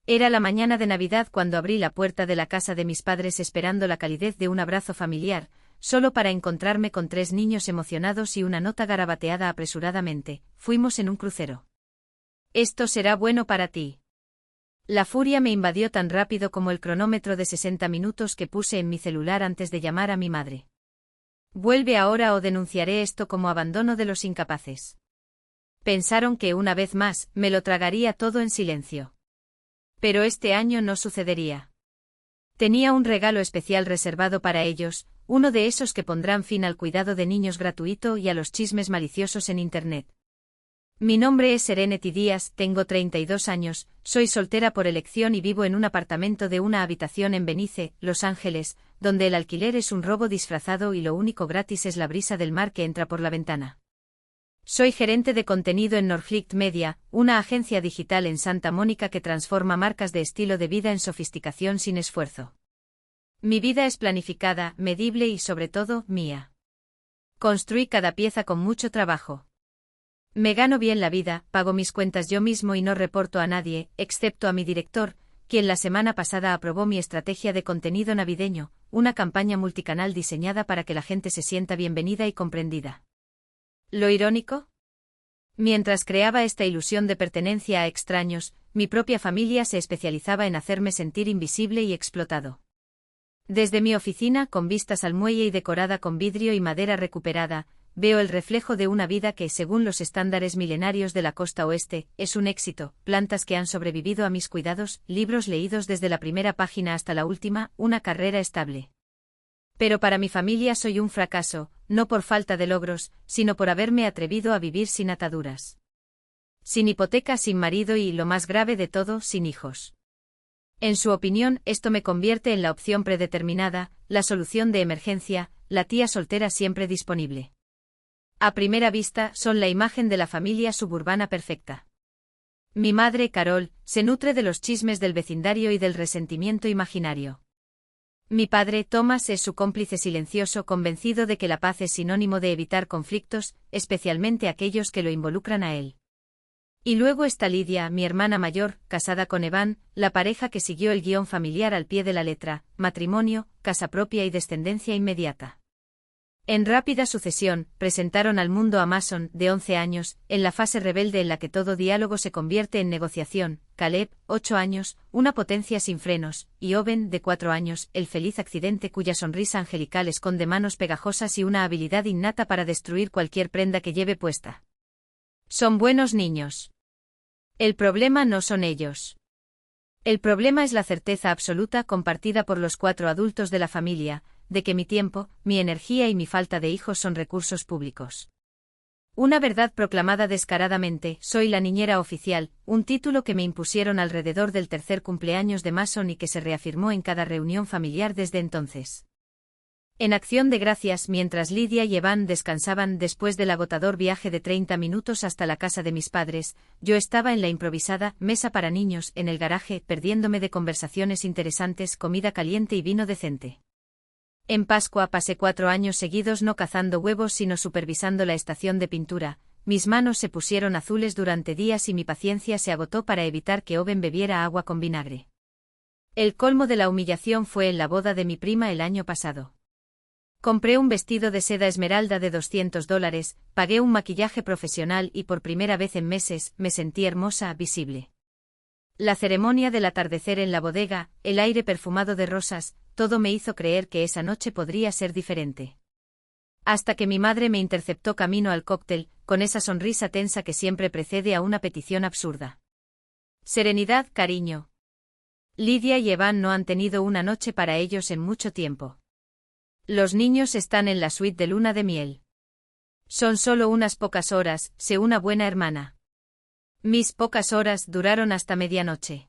Era la mañana de Navidad cuando abrí la puerta de la casa de mis padres esperando la calidez de un abrazo familiar, solo para encontrarme con 3 niños emocionados y una nota garabateada apresuradamente: fuimos en un crucero. Esto será bueno para ti. La furia me invadió tan rápido como el cronómetro de 60 minutos que puse en mi celular antes de llamar a mi madre. Vuelve ahora o denunciaré esto como abandono de los incapaces. Pensaron que una vez más me lo tragaría todo en silencio. Pero este año no sucedería. Tenía un regalo especial reservado para ellos, uno de esos que pondrán fin al cuidado de niños gratuito y a los chismes maliciosos en Internet. Mi nombre es Serenity Díaz, tengo 32 años, soy soltera por elección y vivo en un apartamento de una habitación en Venice, Los Ángeles, donde el alquiler es un robo disfrazado y lo único gratis es la brisa del mar que entra por la ventana. Soy gerente de contenido en Norflight Media, una agencia digital en Santa Mónica que transforma marcas de estilo de vida en sofisticación sin esfuerzo. Mi vida es planificada, medible y sobre todo, mía. Construí cada pieza con mucho trabajo. Me gano bien la vida, pago mis cuentas yo mismo y no reporto a nadie, excepto a mi director, quien la semana pasada aprobó mi estrategia de contenido navideño, una campaña multicanal diseñada para que la gente se sienta bienvenida y comprendida. ¿Lo irónico? Mientras creaba esta ilusión de pertenencia a extraños, mi propia familia se especializaba en hacerme sentir invisible y explotado. Desde mi oficina, con vistas al muelle y decorada con vidrio y madera recuperada, veo el reflejo de una vida que, según los estándares milenarios de la costa oeste, es un éxito: plantas que han sobrevivido a mis cuidados, libros leídos desde la primera página hasta la última, una carrera estable. Pero para mi familia soy un fracaso, no por falta de logros, sino por haberme atrevido a vivir sin ataduras. Sin hipoteca, sin marido y, lo más grave de todo, sin hijos. En su opinión, esto me convierte en la opción predeterminada, la solución de emergencia, la tía soltera siempre disponible. A primera vista, son la imagen de la familia suburbana perfecta. Mi madre, Carol, se nutre de los chismes del vecindario y del resentimiento imaginario. Mi padre, Thomas, es su cómplice silencioso, convencido de que la paz es sinónimo de evitar conflictos, especialmente aquellos que lo involucran a él. Y luego está Lidia, mi hermana mayor, casada con Evan, la pareja que siguió el guión familiar al pie de la letra: matrimonio, casa propia y descendencia inmediata. En rápida sucesión, presentaron al mundo a Mason, de 11 años, en la fase rebelde en la que todo diálogo se convierte en negociación; Caleb, 8 años, una potencia sin frenos; y Owen, de 4 años, el feliz accidente cuya sonrisa angelical esconde manos pegajosas y una habilidad innata para destruir cualquier prenda que lleve puesta. Son buenos niños. El problema no son ellos. El problema es la certeza absoluta, compartida por los 4 adultos de la familia, de que mi tiempo, mi energía y mi falta de hijos son recursos públicos. Una verdad proclamada descaradamente: soy la niñera oficial, un título que me impusieron alrededor del 3er cumpleaños de Mason y que se reafirmó en cada reunión familiar desde entonces. En acción de gracias, mientras Lidia y Evan descansaban después del agotador viaje de 30 minutos hasta la casa de mis padres, yo estaba en la improvisada mesa para niños en el garaje, perdiéndome de conversaciones interesantes, comida caliente y vino decente. En Pascua pasé 4 años seguidos no cazando huevos sino supervisando la estación de pintura. Mis manos se pusieron azules durante días y mi paciencia se agotó para evitar que Owen bebiera agua con vinagre. El colmo de la humillación fue en la boda de mi prima el año pasado. Compré un vestido de seda esmeralda de $200, pagué un maquillaje profesional y por primera vez en meses me sentí hermosa, visible. La ceremonia del atardecer en la bodega, el aire perfumado de rosas, todo me hizo creer que esa noche podría ser diferente. Hasta que mi madre me interceptó camino al cóctel, con esa sonrisa tensa que siempre precede a una petición absurda. Serenidad, cariño. Lidia y Evan no han tenido una noche para ellos en mucho tiempo. Los niños están en la suite de luna de miel. Son solo unas pocas horas, sé una buena hermana. Mis pocas horas duraron hasta medianoche.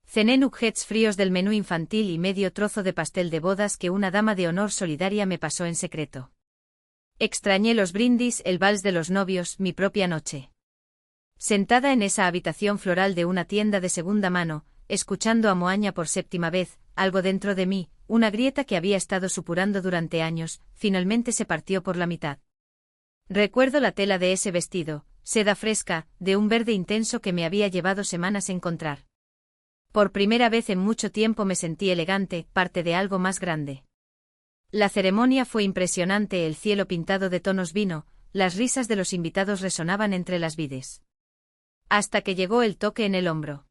Cené nuggets fríos del menú infantil y medio trozo de pastel de bodas que una dama de honor solidaria me pasó en secreto. Extrañé los brindis, el vals de los novios, mi propia noche. Sentada en esa habitación floral de una tienda de segunda mano, escuchando a Moaña por 7ª vez, algo dentro de mí, una grieta que había estado supurando durante años, finalmente se partió por la mitad. Recuerdo la tela de ese vestido, seda fresca, de un verde intenso que me había llevado semanas encontrar. Por primera vez en mucho tiempo me sentí elegante, parte de algo más grande. La ceremonia fue impresionante, el cielo pintado de tonos vino, las risas de los invitados resonaban entre las vides. Hasta que llegó el toque en el hombro.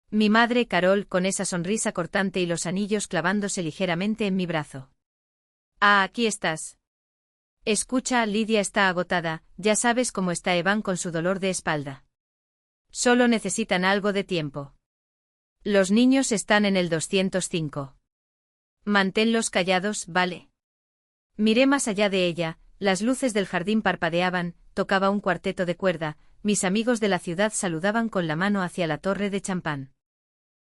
Mi madre, Carol, con esa sonrisa cortante y los anillos clavándose ligeramente en mi brazo. Ah, aquí estás. Escucha, Lidia está agotada, ya sabes cómo está Evan con su dolor de espalda. Solo necesitan algo de tiempo. Los niños están en el 205. Manténlos callados, ¿vale? Miré más allá de ella, las luces del jardín parpadeaban, tocaba un cuarteto de cuerda, mis amigos de la ciudad saludaban con la mano hacia la torre de champán.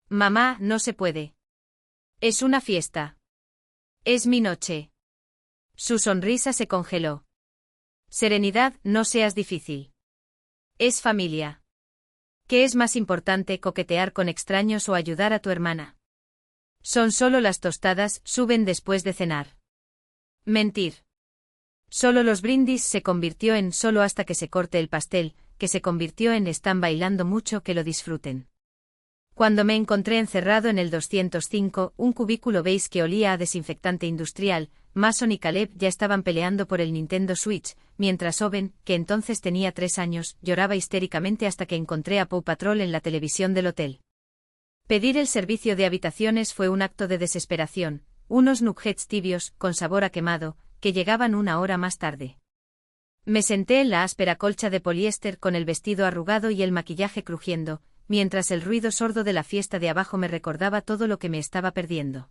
Mamá, no se puede. Es una fiesta. Es mi noche. Su sonrisa se congeló. Serenidad, no seas difícil. Es familia. ¿Qué es más importante, coquetear con extraños o ayudar a tu hermana? Son solo las tostadas, suben después de cenar. Mentir. Solo los brindis se convirtió en solo hasta que se corte el pastel, que se convirtió en están bailando mucho, que lo disfruten. Cuando me encontré encerrado en el 205, un cubículo beige que olía a desinfectante industrial, Mason y Caleb ya estaban peleando por el Nintendo Switch, mientras Owen, que entonces tenía 3 años, lloraba histéricamente hasta que encontré a Paw Patrol en la televisión del hotel. Pedir el servicio de habitaciones fue un acto de desesperación, unos nuggets tibios, con sabor a quemado, que llegaban 1 hora más tarde. Me senté en la áspera colcha de poliéster con el vestido arrugado y el maquillaje crujiendo, mientras el ruido sordo de la fiesta de abajo me recordaba todo lo que me estaba perdiendo.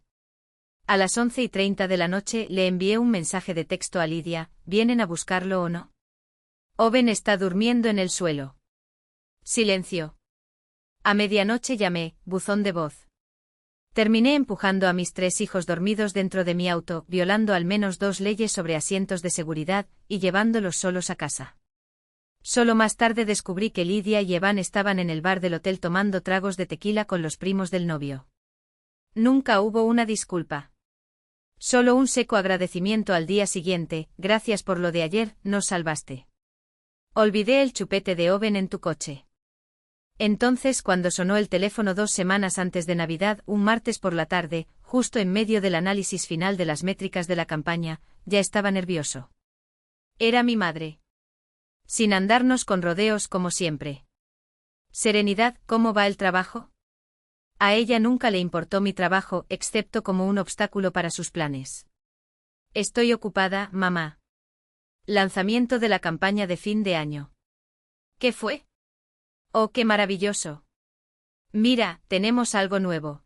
A las 11:30 de la noche le envié un mensaje de texto a Lidia, ¿vienen a buscarlo o no? Owen está durmiendo en el suelo. Silencio. A medianoche llamé, buzón de voz. Terminé empujando a mis 3 hijos dormidos dentro de mi auto, violando al menos 2 leyes sobre asientos de seguridad, y llevándolos solos a casa. Solo más tarde descubrí que Lidia y Evan estaban en el bar del hotel tomando tragos de tequila con los primos del novio. Nunca hubo una disculpa. Solo un seco agradecimiento al día siguiente, gracias por lo de ayer, nos salvaste. Olvidé el chupete de Owen en tu coche. Entonces, cuando sonó el teléfono 2 semanas antes de Navidad, un martes por la tarde, justo en medio del análisis final de las métricas de la campaña, ya estaba nervioso. Era mi madre. Sin andarnos con rodeos como siempre. Serenidad, ¿cómo va el trabajo? A ella nunca le importó mi trabajo, excepto como un obstáculo para sus planes. Estoy ocupada, mamá. Lanzamiento de la campaña de fin de año. ¿Qué fue? Oh, qué maravilloso. Mira, tenemos algo nuevo.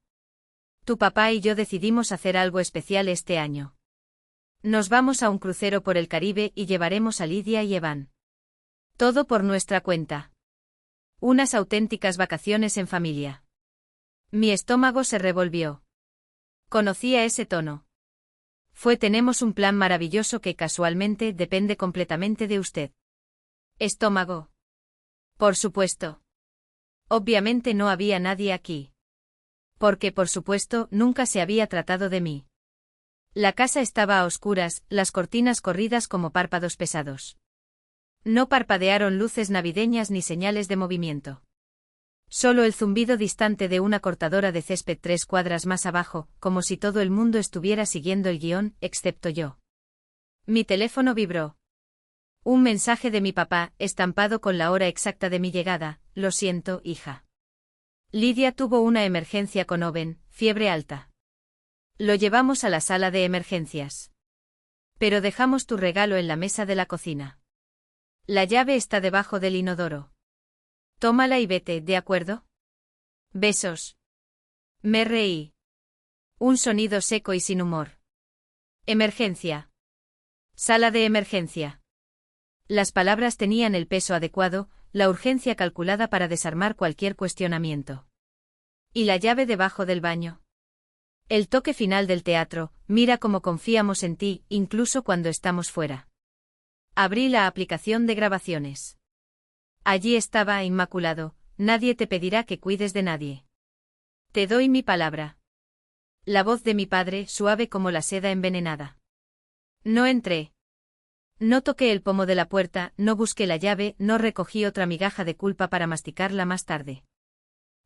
Tu papá y yo decidimos hacer algo especial este año. Nos vamos a un crucero por el Caribe y llevaremos a Lidia y Evan. Todo por nuestra cuenta. Unas auténticas vacaciones en familia. Mi estómago se revolvió. Conocía ese tono. Tenemos un plan maravilloso que casualmente depende completamente de usted. Estómago. Por supuesto. Obviamente no había nadie aquí. Porque por supuesto nunca se había tratado de mí. La casa estaba a oscuras, las cortinas corridas como párpados pesados. No parpadearon luces navideñas ni señales de movimiento. Solo el zumbido distante de una cortadora de césped 3 cuadras más abajo, como si todo el mundo estuviera siguiendo el guión, excepto yo. Mi teléfono vibró. Un mensaje de mi papá, estampado con la hora exacta de mi llegada, lo siento, hija. Lidia tuvo una emergencia con Owen, fiebre alta. Lo llevamos a la sala de emergencias. Pero dejamos tu regalo en la mesa de la cocina. La llave está debajo del inodoro. Tómala y vete, ¿de acuerdo? Besos. Me reí. Un sonido seco y sin humor. Emergencia. Sala de emergencia. Las palabras tenían el peso adecuado, la urgencia calculada para desarmar cualquier cuestionamiento. ¿Y la llave debajo del baño? El toque final del teatro, mira cómo confiamos en ti, incluso cuando estamos fuera. Abrí la aplicación de grabaciones. Allí estaba, inmaculado, nadie te pedirá que cuides de nadie. Te doy mi palabra. La voz de mi padre, suave como la seda envenenada. No entré. No toqué el pomo de la puerta, no busqué la llave, no recogí otra migaja de culpa para masticarla más tarde.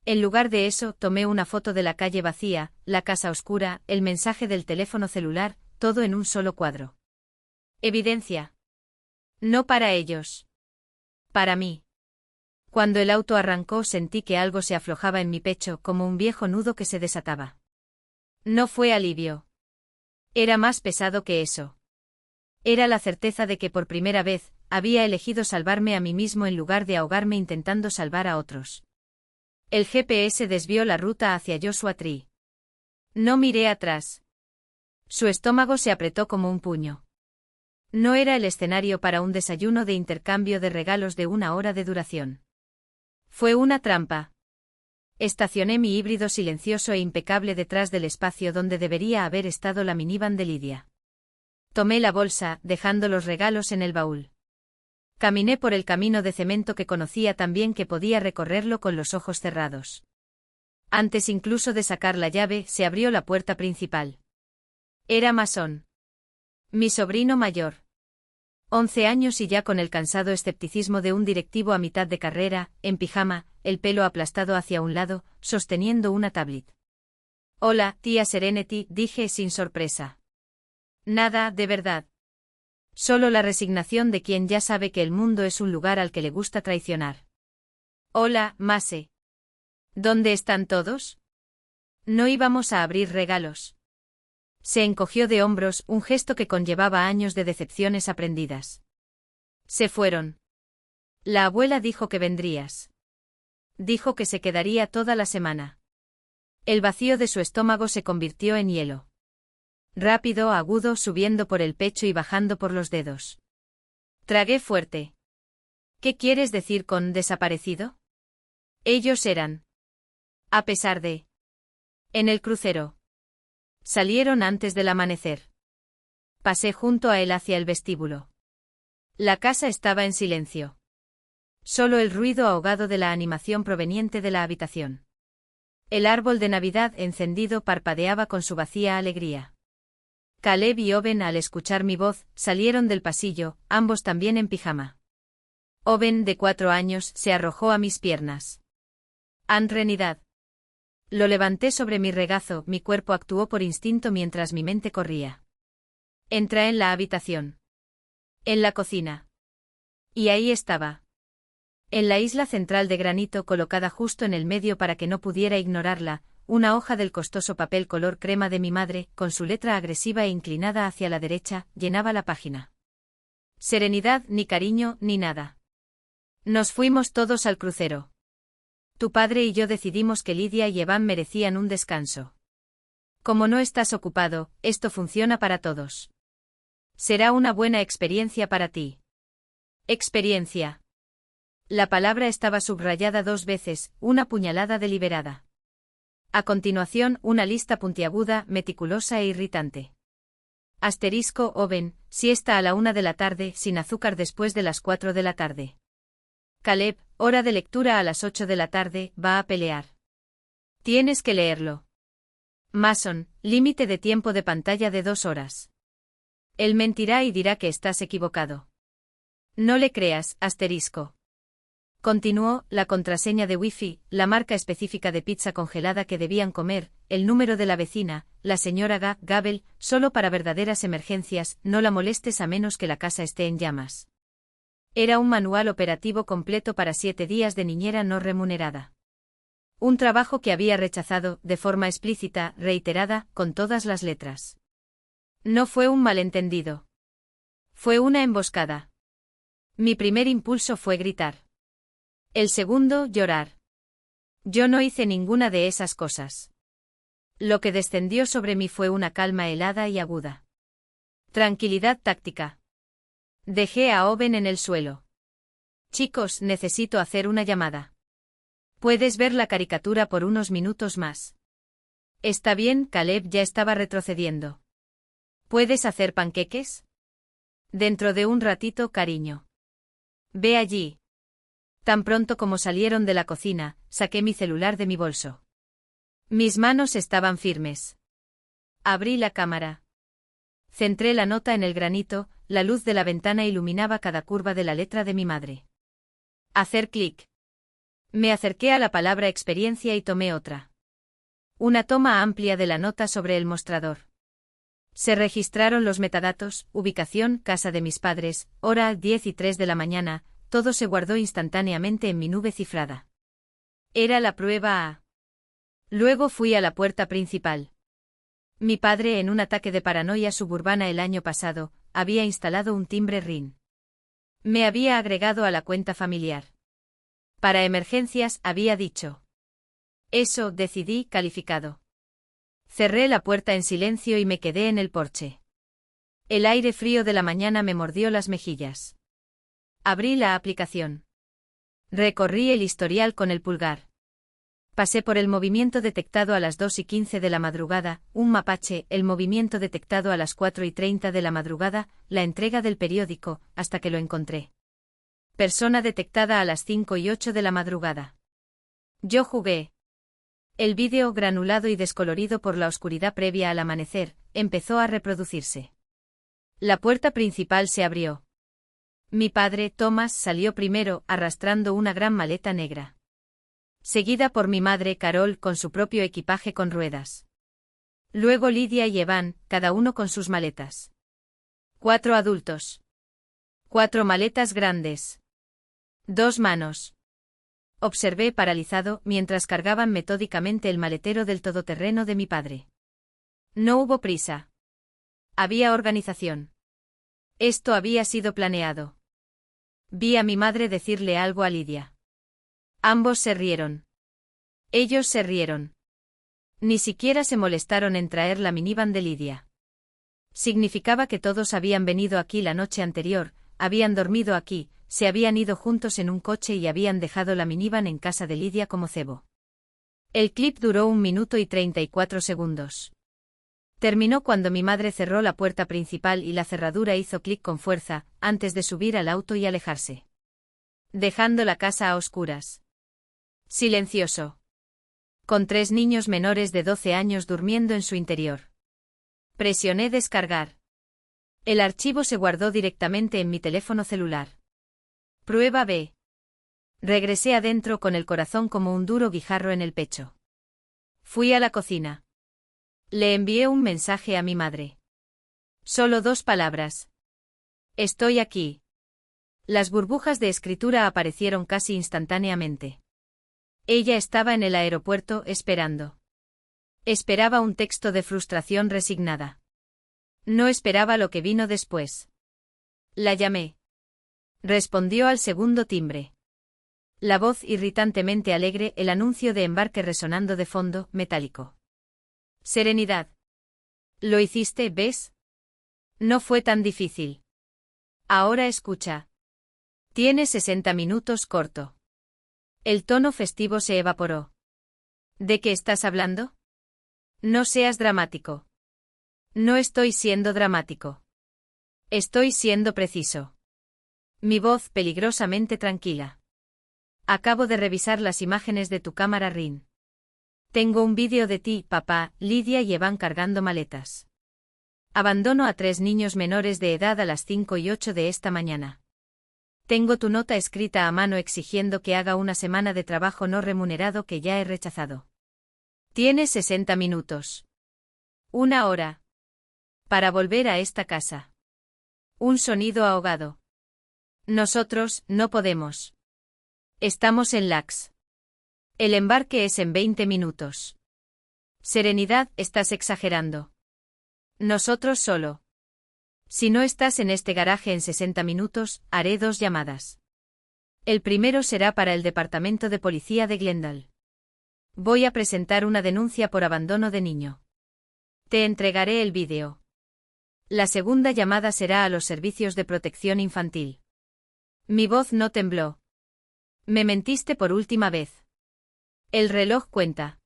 En lugar de eso, tomé una foto de la calle vacía, la casa oscura, el mensaje del teléfono celular, todo en un solo cuadro. Evidencia. No para ellos. Para mí. Cuando el auto arrancó sentí que algo se aflojaba en mi pecho como un viejo nudo que se desataba. No fue alivio. Era más pesado que eso. Era la certeza de que por primera vez, había elegido salvarme a mí mismo en lugar de ahogarme intentando salvar a otros. El GPS desvió la ruta hacia Joshua Tree. No miré atrás. Su estómago se apretó como un puño. No era el escenario para un desayuno de intercambio de regalos de 1 hora de duración. Fue una trampa. Estacioné mi híbrido silencioso e impecable detrás del espacio donde debería haber estado la minivan de Lidia. Tomé la bolsa, dejando los regalos en el baúl. Caminé por el camino de cemento que conocía tan bien que podía recorrerlo con los ojos cerrados. Antes incluso de sacar la llave, se abrió la puerta principal. Era Mason. Mi sobrino mayor. 11 años y ya con el cansado escepticismo de un directivo a mitad de carrera, en pijama, el pelo aplastado hacia un lado, sosteniendo una tablet. Hola, tía Serenity, dije sin sorpresa. Nada, de verdad. Solo la resignación de quien ya sabe que el mundo es un lugar al que le gusta traicionar. Hola, Mase. ¿Dónde están todos? No íbamos a abrir regalos. Se encogió de hombros, un gesto que conllevaba años de decepciones aprendidas. Se fueron. La abuela dijo que vendrías. Dijo que se quedaría toda la semana. El vacío de su estómago se convirtió en hielo. Rápido, agudo, subiendo por el pecho y bajando por los dedos. Tragué fuerte. ¿Qué quieres decir con desaparecido? Ellos eran. A pesar de. En el crucero. Salieron antes del amanecer. Pasé junto a él hacia el vestíbulo. La casa estaba en silencio. Solo el ruido ahogado de la animación proveniente de la habitación. El árbol de Navidad encendido parpadeaba con su vacía alegría. Caleb y Owen, al escuchar mi voz, salieron del pasillo, ambos también en pijama. Owen, de 4 años, se arrojó a mis piernas. Anrenidad. Lo levanté sobre mi regazo, mi cuerpo actuó por instinto mientras mi mente corría. Entré en la habitación. En la cocina. Y ahí estaba. En la isla central de granito colocada justo en el medio para que no pudiera ignorarla, una hoja del costoso papel color crema de mi madre, con su letra agresiva e inclinada hacia la derecha, llenaba la página. Serenidad, ni cariño, ni nada. Nos fuimos todos al crucero. Tu padre y yo decidimos que Lidia y Evan merecían un descanso. Como no estás ocupado, esto funciona para todos. Será una buena experiencia para ti. Experiencia. La palabra estaba subrayada 2 veces, una puñalada deliberada. A continuación, una lista puntiaguda, meticulosa e irritante. Asterisco, Owen, siesta a la 1 de la tarde, sin azúcar después de las 4 de la tarde. Caleb, hora de lectura a las 8 de la tarde, va a pelear. Tienes que leerlo. Mason, límite de tiempo de pantalla de 2 horas. Él mentirá y dirá que estás equivocado. No le creas, asterisco. Continuó, la contraseña de Wi-Fi, la marca específica de pizza congelada que debían comer, el número de la vecina, la señora Gabel, solo para verdaderas emergencias, no la molestes a menos que la casa esté en llamas. Era un manual operativo completo para 7 días de niñera no remunerada. Un trabajo que había rechazado, de forma explícita, reiterada, con todas las letras. No fue un malentendido. Fue una emboscada. Mi primer impulso fue gritar. El segundo, llorar. Yo no hice ninguna de esas cosas. Lo que descendió sobre mí fue una calma helada y aguda. Tranquilidad táctica. Dejé a Owen en el suelo. Chicos, necesito hacer una llamada. ¿Puedes ver la caricatura por unos minutos más? Está bien, Caleb ya estaba retrocediendo. ¿Puedes hacer panqueques? Dentro de un ratito, cariño. Ve allí. Tan pronto como salieron de la cocina, saqué mi celular de mi bolso. Mis manos estaban firmes. Abrí la cámara. Centré la nota en el granito, la luz de la ventana iluminaba cada curva de la letra de mi madre. Hacer clic. Me acerqué a la palabra experiencia y tomé otra. Una toma amplia de la nota sobre el mostrador. Se registraron los metadatos, ubicación, casa de mis padres, hora 10:03 de la mañana, todo se guardó instantáneamente en mi nube cifrada. Era la prueba A. Luego fui a la puerta principal. Mi padre, en un ataque de paranoia suburbana el año pasado, había instalado un timbre RIN. Me había agregado a la cuenta familiar. Para emergencias, había dicho. Eso, decidí, calificado. Cerré la puerta en silencio y me quedé en el porche. El aire frío de la mañana me mordió las mejillas. Abrí la aplicación. Recorrí el historial con el pulgar. Pasé por el movimiento detectado a las 2:15 de la madrugada, un mapache, el movimiento detectado a las 4:30 de la madrugada, la entrega del periódico, hasta que lo encontré. Persona detectada a las 5:08 de la madrugada. Yo jugué. El vídeo, granulado y descolorido por la oscuridad previa al amanecer, empezó a reproducirse. La puerta principal se abrió. Mi padre, Thomas, salió primero, arrastrando una gran maleta negra. Seguida por mi madre, Carol, con su propio equipaje con ruedas. Luego Lidia y Evan, cada uno con sus maletas. 4 adultos. 4 maletas grandes. 2 manos. Observé paralizado mientras cargaban metódicamente el maletero del todoterreno de mi padre. No hubo prisa. Había organización. Esto había sido planeado. Vi a mi madre decirle algo a Lidia. Ambos se rieron. Ellos se rieron. Ni siquiera se molestaron en traer la minivan de Lidia. Significaba que todos habían venido aquí la noche anterior, habían dormido aquí, se habían ido juntos en un coche y habían dejado la minivan en casa de Lidia como cebo. El clip duró 1 minuto y 34 segundos. Terminó cuando mi madre cerró la puerta principal y la cerradura hizo clic con fuerza, antes de subir al auto y alejarse. Dejando la casa a oscuras. Silencioso. Con 3 niños menores de 12 años durmiendo en su interior. Presioné descargar. El archivo se guardó directamente en mi teléfono celular. Prueba B. Regresé adentro con el corazón como un duro guijarro en el pecho. Fui a la cocina. Le envié un mensaje a mi madre. Solo 2 palabras. Estoy aquí. Las burbujas de escritura aparecieron casi instantáneamente. Ella estaba en el aeropuerto esperando. Esperaba un texto de frustración resignada. No esperaba lo que vino después. La llamé. Respondió al segundo timbre. La voz irritantemente alegre, el anuncio de embarque resonando de fondo, metálico. Serenidad. Lo hiciste, ¿ves? No fue tan difícil. Ahora escucha. Tienes 60 minutos corto. El tono festivo se evaporó. ¿De qué estás hablando? No seas dramático. No estoy siendo dramático. Estoy siendo preciso. Mi voz peligrosamente tranquila. Acabo de revisar las imágenes de tu cámara RIN. Tengo un vídeo de ti, papá, Lidia y Evan cargando maletas. Abandono a 3 niños menores de edad a las 5:08 de esta mañana. Tengo tu nota escrita a mano exigiendo que haga una semana de trabajo no remunerado que ya he rechazado. Tienes 60 minutos. 1 hora. Para volver a esta casa. Un sonido ahogado. Nosotros, no podemos. Estamos en Lax. El embarque es en 20 minutos. Serenidad, estás exagerando. Nosotros solo. Si no estás en este garaje en 60 minutos, haré 2 llamadas. El primero será para el departamento de policía de Glendale. Voy a presentar una denuncia por abandono de niño. Te entregaré el vídeo. La segunda llamada será a los servicios de protección infantil. Mi voz no tembló. Me mentiste por última vez. El reloj cuenta.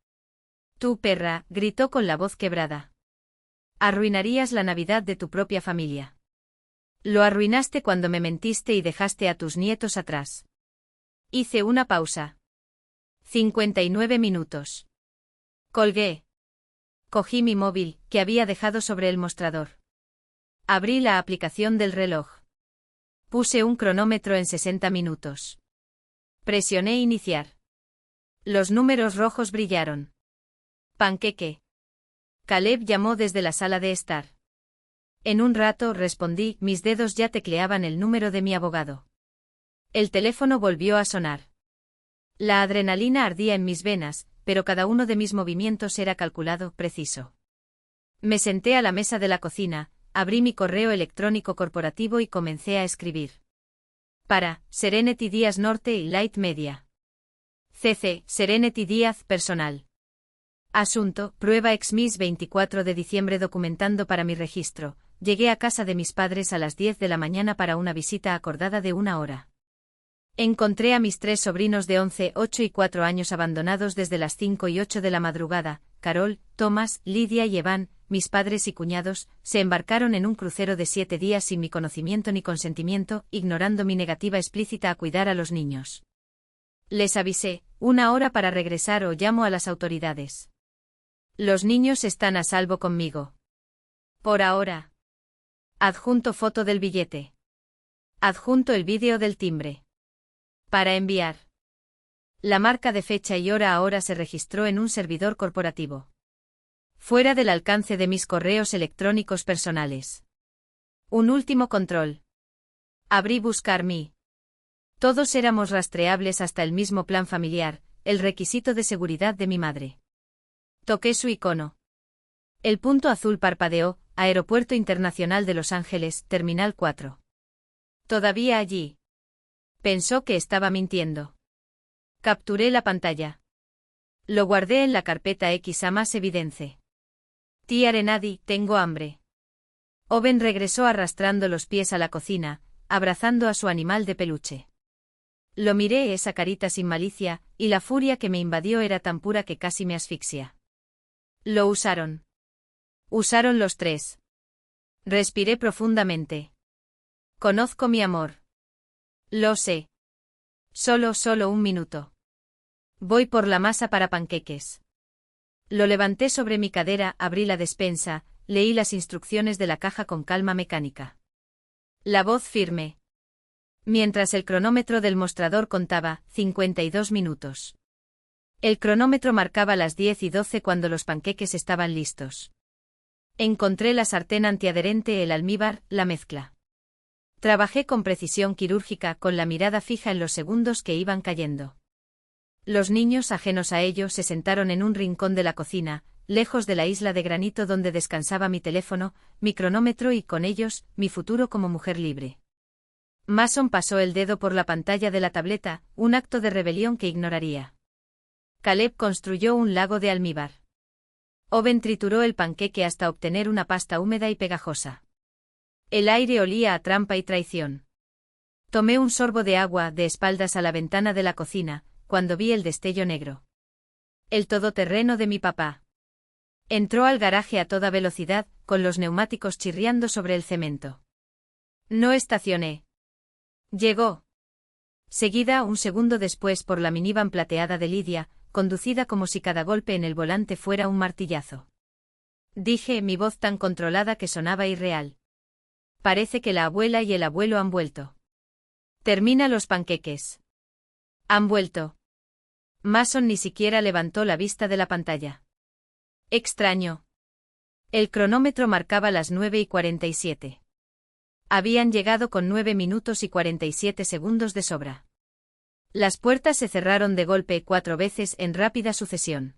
Tú, perra, gritó con la voz quebrada. Arruinarías la Navidad de tu propia familia. Lo arruinaste cuando me mentiste y dejaste a tus nietos atrás. Hice una pausa. 59 minutos. Colgué. Cogí mi móvil, que había dejado sobre el mostrador. Abrí la aplicación del reloj. Puse un cronómetro en 60 minutos. Presioné iniciar. Los números rojos brillaron. Panqueque. Caleb llamó desde la sala de estar. En un rato respondí, mis dedos ya tecleaban el número de mi abogado. El teléfono volvió a sonar. La adrenalina ardía en mis venas, pero cada uno de mis movimientos era calculado, preciso. Me senté a la mesa de la cocina, abrí mi correo electrónico corporativo y comencé a escribir. Para Serenity Díaz Norte y Light Media. CC, Serenity Díaz Personal. Asunto, prueba Exmis 24 de diciembre documentando para mi registro. Llegué a casa de mis padres a las 10 de la mañana para una visita acordada de 1 hora. Encontré a mis 3 sobrinos de 11, 8 y 4 años abandonados desde las 5 y 8 de la madrugada. Carol, Thomas, Lidia y Evan, mis padres y cuñados, se embarcaron en un crucero de 7 días sin mi conocimiento ni consentimiento, ignorando mi negativa explícita a cuidar a los niños. Les avisé, 1 hora para regresar o llamo a las autoridades. Los niños están a salvo conmigo. Por ahora. Adjunto foto del billete. Adjunto el vídeo del timbre. Para enviar. La marca de fecha y hora ahora se registró en un servidor corporativo. Fuera del alcance de mis correos electrónicos personales. Un último control. Abrí Buscar Me. Todos éramos rastreables hasta el mismo plan familiar, el requisito de seguridad de mi madre. Toqué su icono. El punto azul parpadeó, Aeropuerto Internacional de Los Ángeles, Terminal 4. Todavía allí. Pensó que estaba mintiendo. Capturé la pantalla. Lo guardé en la carpeta X a más evidence. Tía Renadi, tengo hambre. Owen regresó arrastrando los pies a la cocina, abrazando a su animal de peluche. Lo miré, esa carita sin malicia, y la furia que me invadió era tan pura que casi me asfixia. Lo usaron. Usaron los 3. Respiré profundamente. Conozco mi amor. Lo sé. Solo 1 minuto. Voy por la masa para panqueques. Lo levanté sobre mi cadera, abrí la despensa, leí las instrucciones de la caja con calma mecánica. La voz firme. Mientras el cronómetro del mostrador contaba, 52 minutos. El cronómetro marcaba las 10:12 cuando los panqueques estaban listos. Encontré la sartén antiadherente, el almíbar, la mezcla. Trabajé con precisión quirúrgica, con la mirada fija en los segundos que iban cayendo. Los niños, ajenos a ello, se sentaron en un rincón de la cocina, lejos de la isla de granito donde descansaba mi teléfono, mi cronómetro y, con ellos, mi futuro como mujer libre. Mason pasó el dedo por la pantalla de la tableta, un acto de rebelión que ignoraría. Caleb construyó un lago de almíbar. Owen trituró el panqueque hasta obtener una pasta húmeda y pegajosa. El aire olía a trampa y traición. Tomé un sorbo de agua, de espaldas a la ventana de la cocina, cuando vi el destello negro. El todoterreno de mi papá. Entró al garaje a toda velocidad, con los neumáticos chirriando sobre el cemento. No estacioné. Llegó. Seguida, un segundo después, por la minivan plateada de Lidia, conducida como si cada golpe en el volante fuera un martillazo. Dije, mi voz tan controlada que sonaba irreal. Parece que la abuela y el abuelo han vuelto. Termina los panqueques. Han vuelto. Mason ni siquiera levantó la vista de la pantalla. Extraño. El cronómetro marcaba las 9:47. Habían llegado con 9 minutos y 47 segundos de sobra. Las puertas se cerraron de golpe 4 veces en rápida sucesión.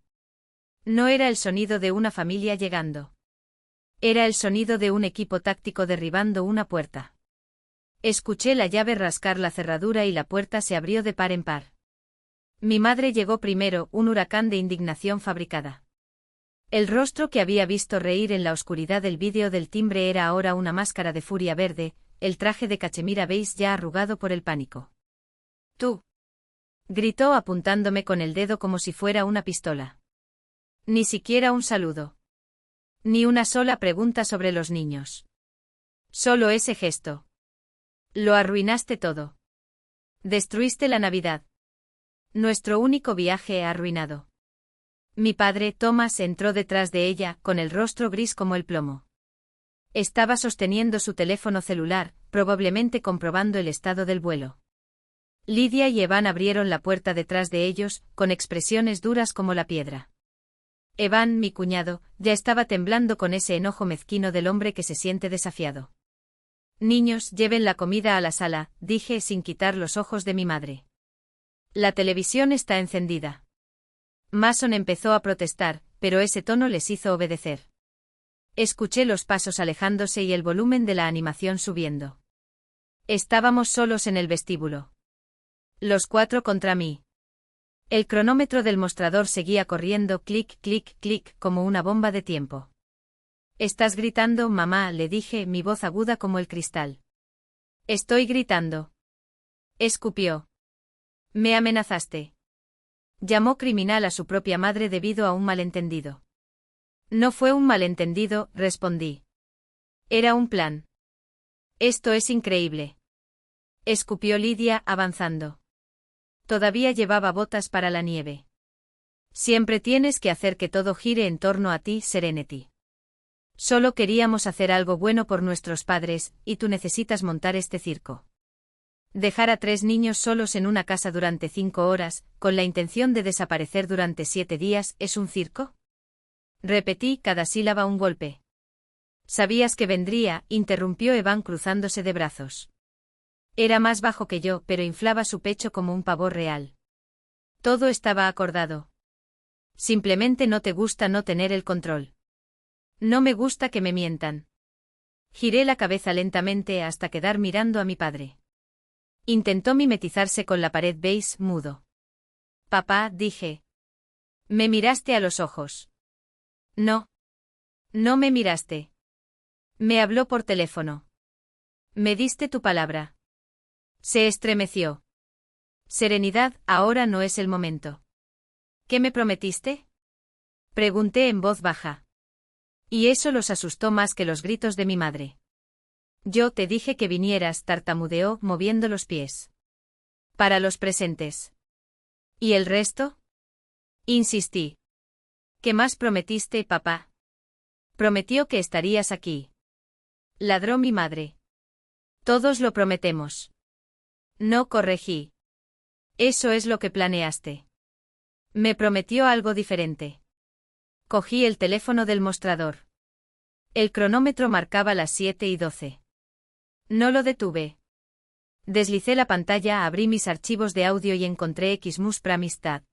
No era el sonido de una familia llegando. Era el sonido de un equipo táctico derribando una puerta. Escuché la llave rascar la cerradura y la puerta se abrió de par en par. Mi madre llegó primero, un huracán de indignación fabricada. El rostro que había visto reír en la oscuridad del vídeo del timbre era ahora una máscara de furia verde, el traje de cachemira beige ya arrugado por el pánico. «Tú», gritó apuntándome con el dedo como si fuera una pistola. Ni siquiera un saludo. Ni una sola pregunta sobre los niños. Solo ese gesto. Lo arruinaste todo. Destruiste la Navidad. Nuestro único viaje arruinado. Mi padre, Thomas, entró detrás de ella, con el rostro gris como el plomo. Estaba sosteniendo su teléfono celular, probablemente comprobando el estado del vuelo. Lidia y Evan abrieron la puerta detrás de ellos, con expresiones duras como la piedra. Evan, mi cuñado, ya estaba temblando con ese enojo mezquino del hombre que se siente desafiado. Niños, lleven la comida a la sala, dije sin quitar los ojos de mi madre. La televisión está encendida. Mason empezó a protestar, pero ese tono les hizo obedecer. Escuché los pasos alejándose y el volumen de la animación subiendo. Estábamos solos en el vestíbulo. Los 4 contra mí. El cronómetro del mostrador seguía corriendo clic, clic, clic, como una bomba de tiempo. «¿Estás gritando, mamá?», le dije, mi voz aguda como el cristal. «Estoy gritando». Escupió. «Me amenazaste». Llamó criminal a su propia madre debido a un malentendido. «No fue un malentendido», respondí. «Era un plan». «Esto es increíble». Escupió Lidia, avanzando. Todavía llevaba botas para la nieve. «Siempre tienes que hacer que todo gire en torno a ti, Serenity. Solo queríamos hacer algo bueno por nuestros padres, y tú necesitas montar este circo. Dejar a 3 niños solos en una casa durante 5 horas, con la intención de desaparecer durante 7 días, ¿es un circo?». Repetí cada sílaba un golpe. «Sabías que vendría», interrumpió Evan cruzándose de brazos. Era más bajo que yo, pero inflaba su pecho como un pavor real. Todo estaba acordado. Simplemente no te gusta no tener el control. No me gusta que me mientan. Giré la cabeza lentamente hasta quedar mirando a mi padre. Intentó mimetizarse con la pared beige, mudo. «Papá», dije. «Me miraste a los ojos». «No. No me miraste. Me habló por teléfono. Me diste tu palabra». Se estremeció. «Serenidad, ahora no es el momento». «¿Qué me prometiste?», pregunté en voz baja. Y eso los asustó más que los gritos de mi madre. «Yo te dije que vinieras», tartamudeó, moviendo los pies. «Para los presentes». «¿Y el resto?», insistí. «¿Qué más prometiste, papá?». «Prometió que estarías aquí». Ladró mi madre. «Todos lo prometemos». No, corregí. «Eso es lo que planeaste». Me prometió algo diferente. Cogí el teléfono del mostrador. El cronómetro marcaba las 7:12. No lo detuve. Deslicé la pantalla, abrí mis archivos de audio y encontré Xmus para amistad.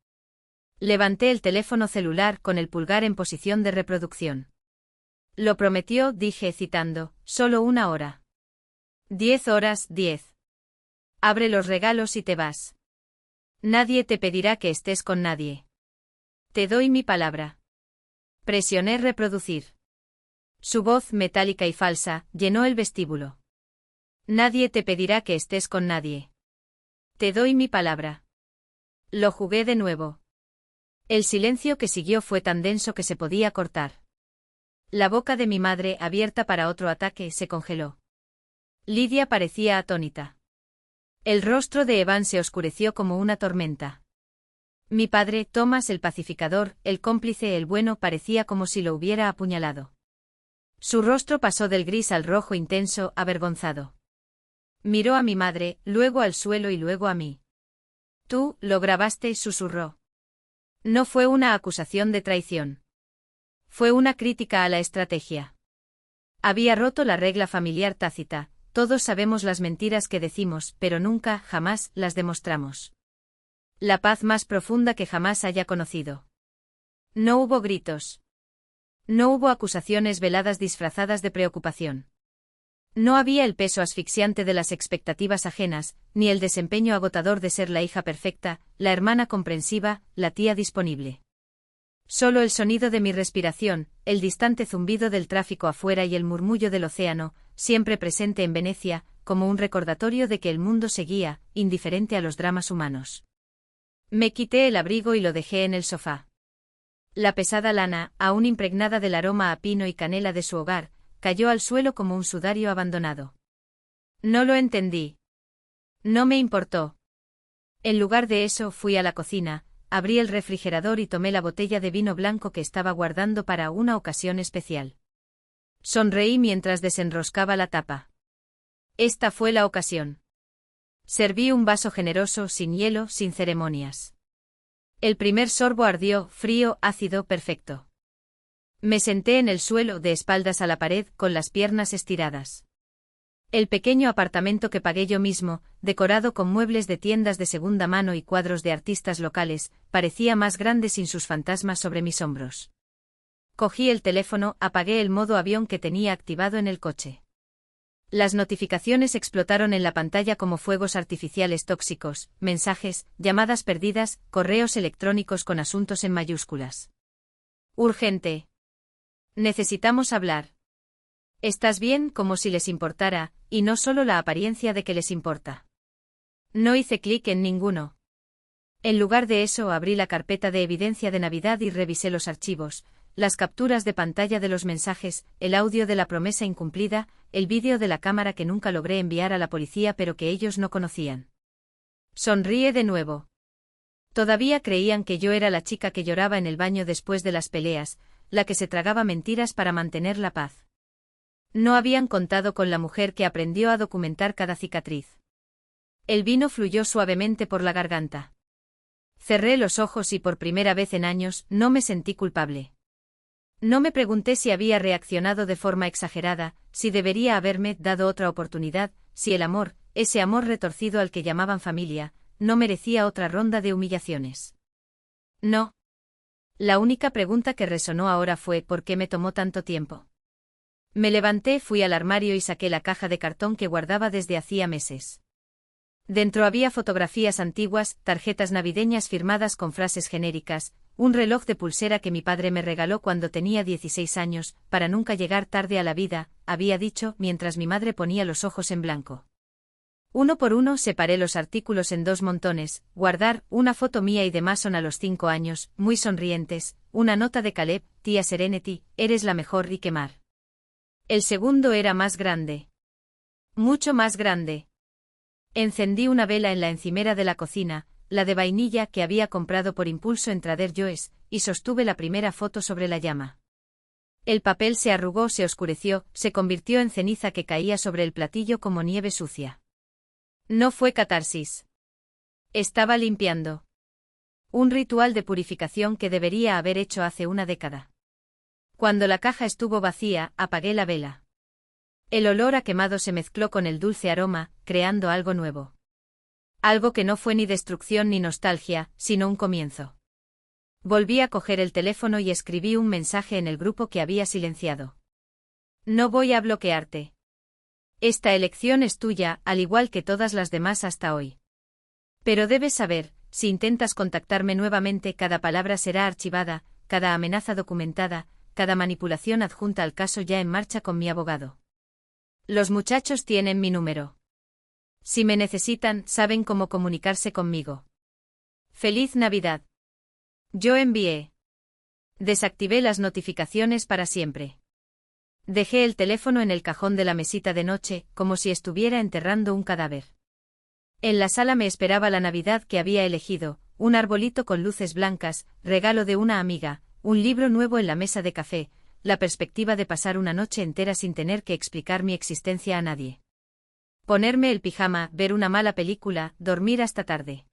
Levanté el teléfono celular con el pulgar en posición de reproducción. «Lo prometió», dije citando, «solo 1 hora». 10 horas, 10. Abre los regalos y te vas. Nadie te pedirá que estés con nadie. Te doy mi palabra. Presioné reproducir. Su voz, metálica y falsa, llenó el vestíbulo. Nadie te pedirá que estés con nadie. Te doy mi palabra. Lo jugué de nuevo. El silencio que siguió fue tan denso que se podía cortar. La boca de mi madre, abierta para otro ataque, se congeló. Lidia parecía atónita. El rostro de Evan se oscureció como una tormenta. Mi padre, Thomas el pacificador, el cómplice, el bueno, parecía como si lo hubiera apuñalado. Su rostro pasó del gris al rojo intenso, avergonzado. Miró a mi madre, luego al suelo y luego a mí. «Tú, lo grabaste», susurró. No fue una acusación de traición. Fue una crítica a la estrategia. Había roto la regla familiar tácita. Todos sabemos las mentiras que decimos, pero nunca, jamás, las demostramos. La paz más profunda que jamás haya conocido. No hubo gritos. No hubo acusaciones veladas disfrazadas de preocupación. No había el peso asfixiante de las expectativas ajenas, ni el desempeño agotador de ser la hija perfecta, la hermana comprensiva, la tía disponible. Solo el sonido de mi respiración, el distante zumbido del tráfico afuera y el murmullo del océano, siempre presente en Venecia, como un recordatorio de que el mundo seguía, indiferente a los dramas humanos. Me quité el abrigo y lo dejé en el sofá. La pesada lana, aún impregnada del aroma a pino y canela de su hogar, cayó al suelo como un sudario abandonado. No lo entendí. No me importó. En lugar de eso, fui a la cocina, abrí el refrigerador y tomé la botella de vino blanco que estaba guardando para una ocasión especial. Sonreí mientras desenroscaba la tapa. Esta fue la ocasión. Serví un vaso generoso, sin hielo, sin ceremonias. El primer sorbo ardió, frío, ácido, perfecto. Me senté en el suelo, de espaldas a la pared, con las piernas estiradas. El pequeño apartamento que pagué yo mismo, decorado con muebles de tiendas de segunda mano y cuadros de artistas locales, parecía más grande sin sus fantasmas sobre mis hombros. Cogí el teléfono, apagué el modo avión que tenía activado en el coche. Las notificaciones explotaron en la pantalla como fuegos artificiales tóxicos, mensajes, llamadas perdidas, correos electrónicos con asuntos en mayúsculas. Urgente. Necesitamos hablar. ¿Estás bien? Como si les importara, y no solo la apariencia de que les importa. No hice clic en ninguno. En lugar de eso abrí la carpeta de evidencia de Navidad y revisé los archivos, las capturas de pantalla de los mensajes, el audio de la promesa incumplida, el vídeo de la cámara que nunca logré enviar a la policía pero que ellos no conocían. Sonríe de nuevo. Todavía creían que yo era la chica que lloraba en el baño después de las peleas, la que se tragaba mentiras para mantener la paz. No habían contado con la mujer que aprendió a documentar cada cicatriz. El vino fluyó suavemente por la garganta. Cerré los ojos y por primera vez en años no me sentí culpable. No me pregunté si había reaccionado de forma exagerada, si debería haberme dado otra oportunidad, si el amor, ese amor retorcido al que llamaban familia, no merecía otra ronda de humillaciones. No. La única pregunta que resonó ahora fue ¿por qué me tomó tanto tiempo? Me levanté, fui al armario y saqué la caja de cartón que guardaba desde hacía meses. Dentro había fotografías antiguas, tarjetas navideñas firmadas con frases genéricas, un reloj de pulsera que mi padre me regaló cuando tenía 16 años, para nunca llegar tarde a la vida, había dicho, mientras mi madre ponía los ojos en blanco. Uno por uno separé los artículos en 2 montones, guardar, una foto mía y de Mason a los 5 años, muy sonrientes, una nota de Caleb, tía Serenity, eres la mejor y quemar. El segundo era más grande. Mucho más grande. Encendí una vela en la encimera de la cocina, la de vainilla que había comprado por impulso en Trader Joe's, y sostuve la primera foto sobre la llama. El papel se arrugó, se oscureció, se convirtió en ceniza que caía sobre el platillo como nieve sucia. No fue catarsis. Estaba limpiando. Un ritual de purificación que debería haber hecho hace una década. Cuando la caja estuvo vacía, apagué la vela. El olor a quemado se mezcló con el dulce aroma, creando algo nuevo. Algo que no fue ni destrucción ni nostalgia, sino un comienzo. Volví a coger el teléfono y escribí un mensaje en el grupo que había silenciado. No voy a bloquearte. Esta elección es tuya, al igual que todas las demás hasta hoy. Pero debes saber, si intentas contactarme nuevamente, cada palabra será archivada, cada amenaza documentada, cada manipulación adjunta al caso ya en marcha con mi abogado. Los muchachos tienen mi número. Si me necesitan, saben cómo comunicarse conmigo. ¡Feliz Navidad! Yo envié. Desactivé las notificaciones para siempre. Dejé el teléfono en el cajón de la mesita de noche, como si estuviera enterrando un cadáver. En la sala me esperaba la Navidad que había elegido, un arbolito con luces blancas, regalo de una amiga, un libro nuevo en la mesa de café, la perspectiva de pasar una noche entera sin tener que explicar mi existencia a nadie. Ponerme el pijama, ver una mala película, dormir hasta tarde.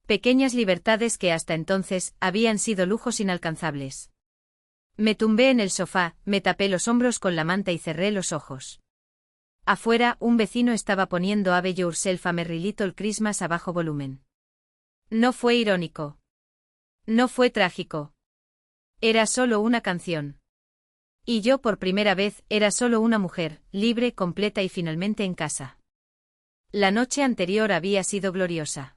Pequeñas libertades que hasta entonces habían sido lujos inalcanzables. Me tumbé en el sofá, me tapé los hombros con la manta y cerré los ojos. Afuera, un vecino estaba poniendo Have Yourself a Merry Little Christmas a bajo volumen. No fue irónico. No fue trágico. Era solo una canción. Y yo por primera vez era solo una mujer, libre, completa y finalmente en casa. La noche anterior había sido gloriosa.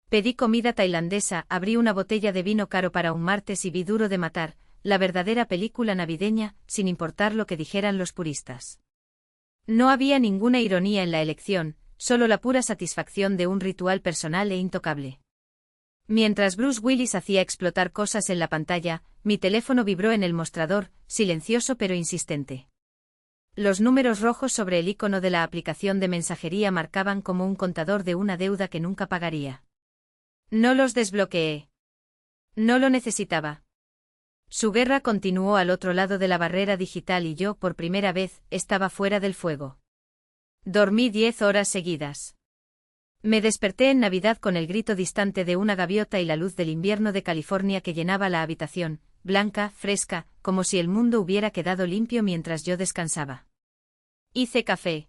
Pedí comida tailandesa, abrí una botella de vino caro para un martes y vi Duro de Matar, la verdadera película navideña, sin importar lo que dijeran los puristas. No había ninguna ironía en la elección, solo la pura satisfacción de un ritual personal e intocable. Mientras Bruce Willis hacía explotar cosas en la pantalla, mi teléfono vibró en el mostrador, silencioso pero insistente. Los números rojos sobre el icono de la aplicación de mensajería marcaban como un contador de una deuda que nunca pagaría. No los desbloqueé. No lo necesitaba. Su guerra continuó al otro lado de la barrera digital y yo, por primera vez, estaba fuera del fuego. Dormí 10 horas seguidas. Me desperté en Navidad con el grito distante de una gaviota y la luz del invierno de California que llenaba la habitación, blanca, fresca, como si el mundo hubiera quedado limpio mientras yo descansaba. Hice café.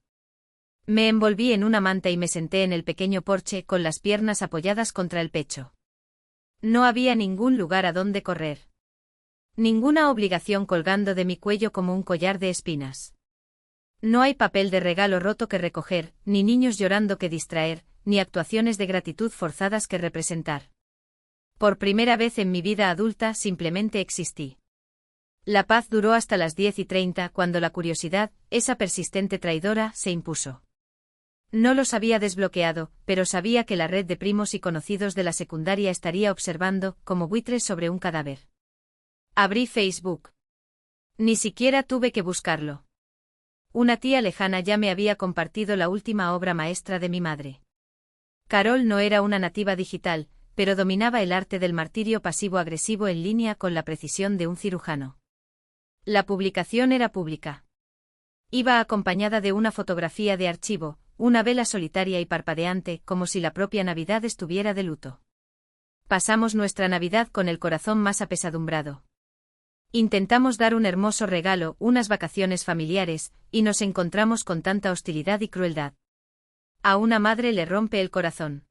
Me envolví en una manta y me senté en el pequeño porche con las piernas apoyadas contra el pecho. No había ningún lugar a donde correr. Ninguna obligación colgando de mi cuello como un collar de espinas. No hay papel de regalo roto que recoger, ni niños llorando que distraer, ni actuaciones de gratitud forzadas que representar. Por primera vez en mi vida adulta simplemente existí. La paz duró hasta las 10:30 cuando la curiosidad, esa persistente traidora, se impuso. No los había desbloqueado, pero sabía que la red de primos y conocidos de la secundaria estaría observando, como buitres sobre un cadáver. Abrí Facebook. Ni siquiera tuve que buscarlo. Una tía lejana ya me había compartido la última obra maestra de mi madre. Carol no era una nativa digital, pero dominaba el arte del martirio pasivo-agresivo en línea con la precisión de un cirujano. La publicación era pública. Iba acompañada de una fotografía de archivo, una vela solitaria y parpadeante, como si la propia Navidad estuviera de luto. Pasamos nuestra Navidad con el corazón más apesadumbrado. Intentamos dar un hermoso regalo, unas vacaciones familiares, y nos encontramos con tanta hostilidad y crueldad. A una madre le rompe el corazón.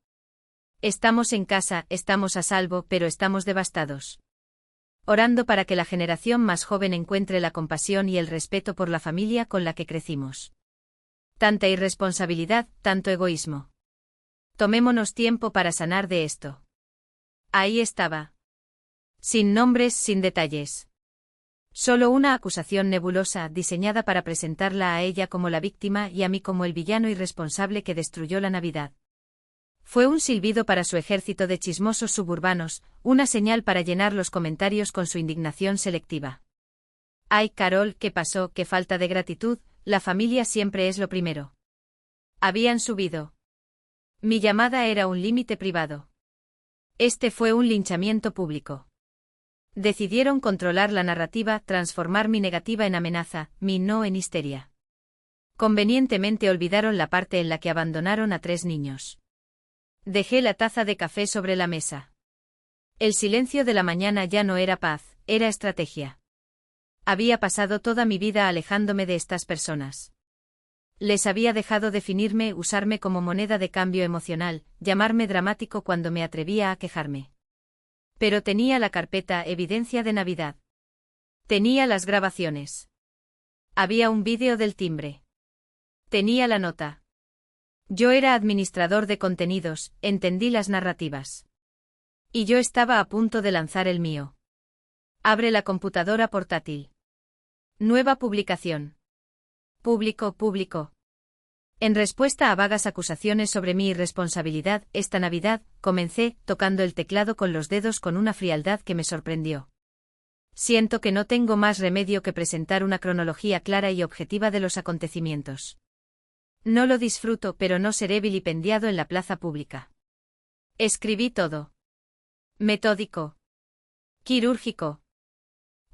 Estamos en casa, estamos a salvo, pero estamos devastados. Orando para que la generación más joven encuentre la compasión y el respeto por la familia con la que crecimos. Tanta irresponsabilidad, tanto egoísmo. Tomémonos tiempo para sanar de esto. Ahí estaba. Sin nombres, sin detalles. Solo una acusación nebulosa diseñada para presentarla a ella como la víctima y a mí como el villano irresponsable que destruyó la Navidad. Fue un silbido para su ejército de chismosos suburbanos, una señal para llenar los comentarios con su indignación selectiva. Ay, Carol, ¿qué pasó? Qué falta de gratitud, la familia siempre es lo primero. Habían subido. Mi llamada era un límite privado. Este fue un linchamiento público. Decidieron controlar la narrativa, transformar mi negativa en amenaza, mi no en histeria. Convenientemente olvidaron la parte en la que abandonaron a 3 niños. Dejé la taza de café sobre la mesa. El silencio de la mañana ya no era paz, era estrategia. Había pasado toda mi vida alejándome de estas personas. Les había dejado definirme, usarme como moneda de cambio emocional, llamarme dramático cuando me atrevía a quejarme. Pero tenía la carpeta evidencia de Navidad. Tenía las grabaciones. Había un vídeo del timbre. Tenía la nota. Yo era administrador de contenidos, entendí las narrativas. Y yo estaba a punto de lanzar el mío. Abre la computadora portátil. Nueva publicación. Público. En respuesta a vagas acusaciones sobre mi irresponsabilidad, esta Navidad, comencé, tocando el teclado con los dedos con una frialdad que me sorprendió. Siento que no tengo más remedio que presentar una cronología clara y objetiva de los acontecimientos. No lo disfruto, pero no seré vilipendiado en la plaza pública. Escribí todo. Metódico. Quirúrgico.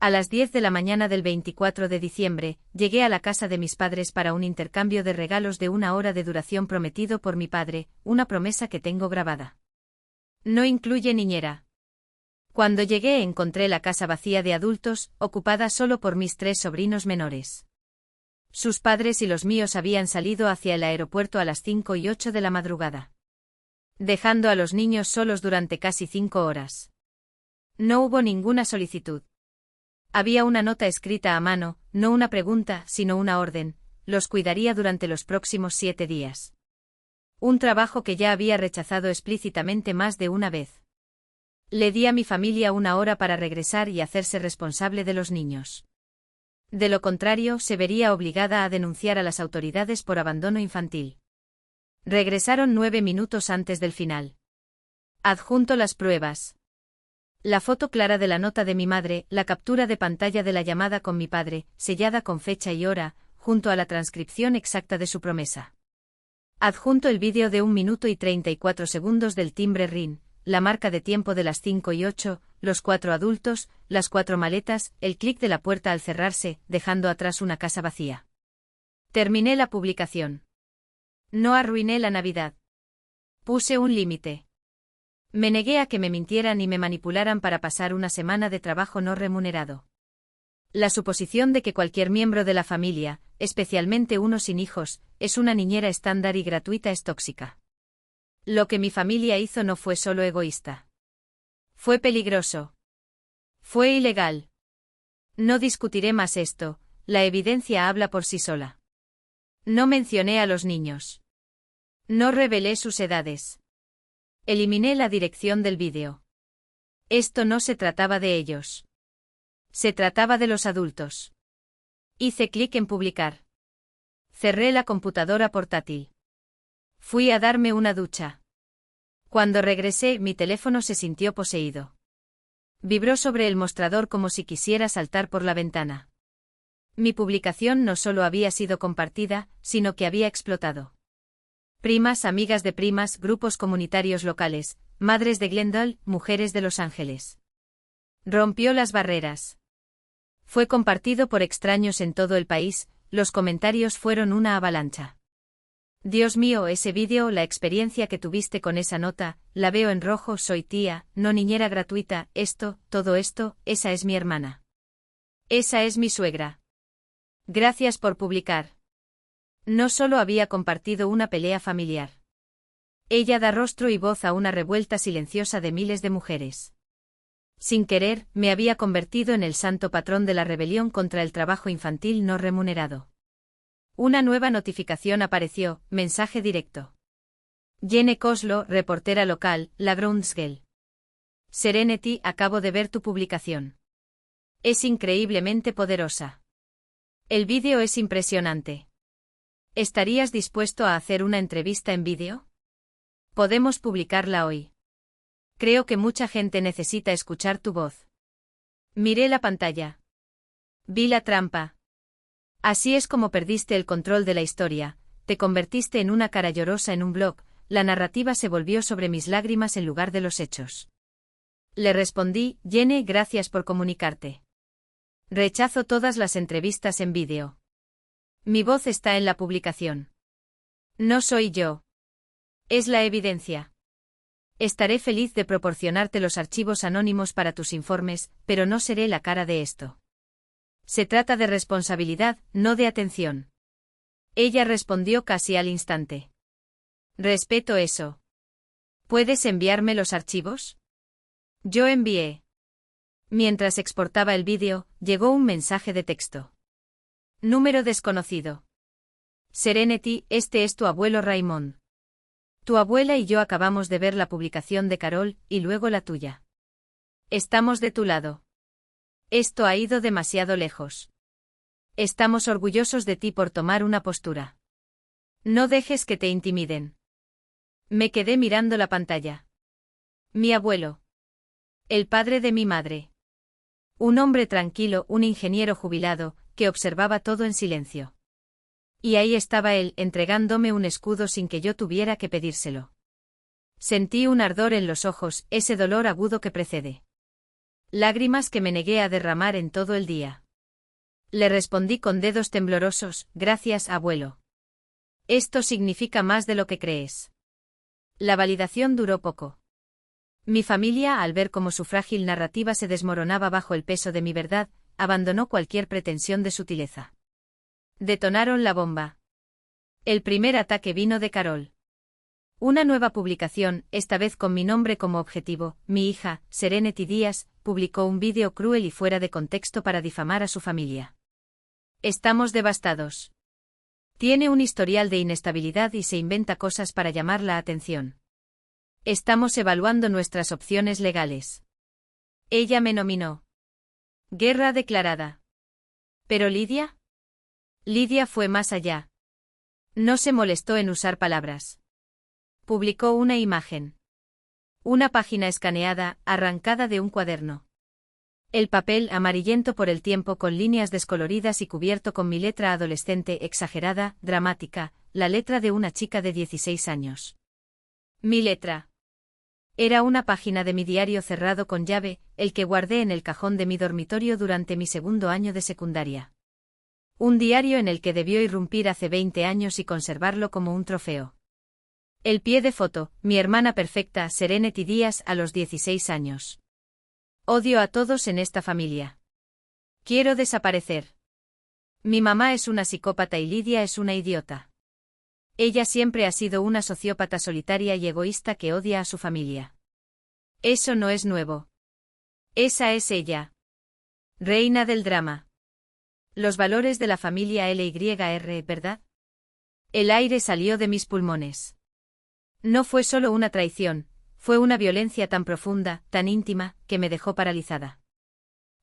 A las 10 de la mañana del 24 de diciembre, llegué a la casa de mis padres para un intercambio de regalos de 1 hora de duración prometido por mi padre, una promesa que tengo grabada. No incluye niñera. Cuando llegué encontré la casa vacía de adultos, ocupada solo por mis 3 sobrinos menores. Sus padres y los míos habían salido hacia el aeropuerto a las 5:08 de la madrugada. Dejando a los niños solos durante casi 5 horas. No hubo ninguna solicitud. Había una nota escrita a mano, no una pregunta, sino una orden, los cuidaría durante los próximos 7 días. Un trabajo que ya había rechazado explícitamente más de una vez. Le di a mi familia 1 hora para regresar y hacerse responsable de los niños. De lo contrario, se vería obligada a denunciar a las autoridades por abandono infantil. Regresaron 9 minutos antes del final. Adjunto las pruebas. La foto clara de la nota de mi madre, la captura de pantalla de la llamada con mi padre, sellada con fecha y hora, junto a la transcripción exacta de su promesa. Adjunto el vídeo de 1 minuto y 34 segundos del timbre RIN, la marca de tiempo de las 5:08, los 4 adultos, las 4 maletas, el clic de la puerta al cerrarse, dejando atrás una casa vacía. Terminé la publicación. No arruiné la Navidad. Puse un límite. Me negué a que me mintieran y me manipularan para pasar una semana de trabajo no remunerado. La suposición de que cualquier miembro de la familia, especialmente uno sin hijos, es una niñera estándar y gratuita es tóxica. Lo que mi familia hizo no fue solo egoísta. Fue peligroso. Fue ilegal. No discutiré más esto, la evidencia habla por sí sola. No mencioné a los niños. No revelé sus edades. Eliminé la dirección del vídeo. Esto no se trataba de ellos. Se trataba de los adultos. Hice clic en publicar. Cerré la computadora portátil. Fui a darme una ducha. Cuando regresé, mi teléfono se sintió poseído. Vibró sobre el mostrador como si quisiera saltar por la ventana. Mi publicación no solo había sido compartida, sino que había explotado. Primas, amigas de primas, grupos comunitarios locales, madres de Glendale, mujeres de Los Ángeles. Rompió las barreras. Fue compartido por extraños en todo el país, los comentarios fueron una avalancha. Dios mío, ese vídeo, la experiencia que tuviste con esa nota, la veo en rojo, soy tía, no niñera gratuita, esto, todo esto, esa es mi hermana. Esa es mi suegra. Gracias por publicar. No solo había compartido una pelea familiar. Ella da rostro y voz a una revuelta silenciosa de miles de mujeres. Sin querer, me había convertido en el santo patrón de la rebelión contra el trabajo infantil no remunerado. Una nueva notificación apareció, mensaje directo. Jenny Coslow, reportera local, La Groundswell. Serenity, acabo de ver tu publicación. Es increíblemente poderosa. El vídeo es impresionante. ¿Estarías dispuesto a hacer una entrevista en vídeo? Podemos publicarla hoy. Creo que mucha gente necesita escuchar tu voz. Miré la pantalla. Vi la trampa. Así es como perdiste el control de la historia, te convertiste en una cara llorosa en un blog, la narrativa se volvió sobre mis lágrimas en lugar de los hechos. Le respondí, Jenny, gracias por comunicarte. Rechazo todas las entrevistas en vídeo. Mi voz está en la publicación. No soy yo. Es la evidencia. Estaré feliz de proporcionarte los archivos anónimos para tus informes, pero no seré la cara de esto. Se trata de responsabilidad, no de atención. Ella respondió casi al instante. Respeto eso. ¿Puedes enviarme los archivos? Yo envié. Mientras exportaba el vídeo, llegó un mensaje de texto. Número desconocido. Serenity, este es tu abuelo Raymond. Tu abuela y yo acabamos de ver la publicación de Carol, y luego la tuya. Estamos de tu lado. Esto ha ido demasiado lejos. Estamos orgullosos de ti por tomar una postura. No dejes que te intimiden. Me quedé mirando la pantalla. Mi abuelo. El padre de mi madre. Un hombre tranquilo, un ingeniero jubilado, que observaba todo en silencio. Y ahí estaba él, entregándome un escudo sin que yo tuviera que pedírselo. Sentí un ardor en los ojos, ese dolor agudo que precede. Lágrimas que me negué a derramar en todo el día. Le respondí con dedos temblorosos, gracias, abuelo. Esto significa más de lo que crees. La validación duró poco. Mi familia, al ver cómo su frágil narrativa se desmoronaba bajo el peso de mi verdad, abandonó cualquier pretensión de sutileza. Detonaron la bomba. El primer ataque vino de Carol. Una nueva publicación, esta vez con mi nombre como objetivo, mi hija, Serenity Díaz, publicó un vídeo cruel y fuera de contexto para difamar a su familia. Estamos devastados. Tiene un historial de inestabilidad y se inventa cosas para llamar la atención. Estamos evaluando nuestras opciones legales. Ella me nominó. Guerra declarada. ¿Pero Lidia? Lidia fue más allá. No se molestó en usar palabras. Publicó una imagen. Una página escaneada, arrancada de un cuaderno. El papel amarillento por el tiempo con líneas descoloridas y cubierto con mi letra adolescente exagerada, dramática, la letra de una chica de 16 años. Mi letra. Era una página de mi diario cerrado con llave, el que guardé en el cajón de mi dormitorio durante mi segundo año de secundaria. Un diario en el que debió irrumpir hace 20 años y conservarlo como un trofeo. El pie de foto, mi hermana perfecta Serenity Díaz a los 16 años. Odio a todos en esta familia. Quiero desaparecer. Mi mamá es una psicópata y Lidia es una idiota. Ella siempre ha sido una sociópata solitaria y egoísta que odia a su familia. Eso no es nuevo. Esa es ella. Reina del drama. Los valores de la familia LYR, ¿verdad? El aire salió de mis pulmones. No fue solo una traición, fue una violencia tan profunda, tan íntima, que me dejó paralizada.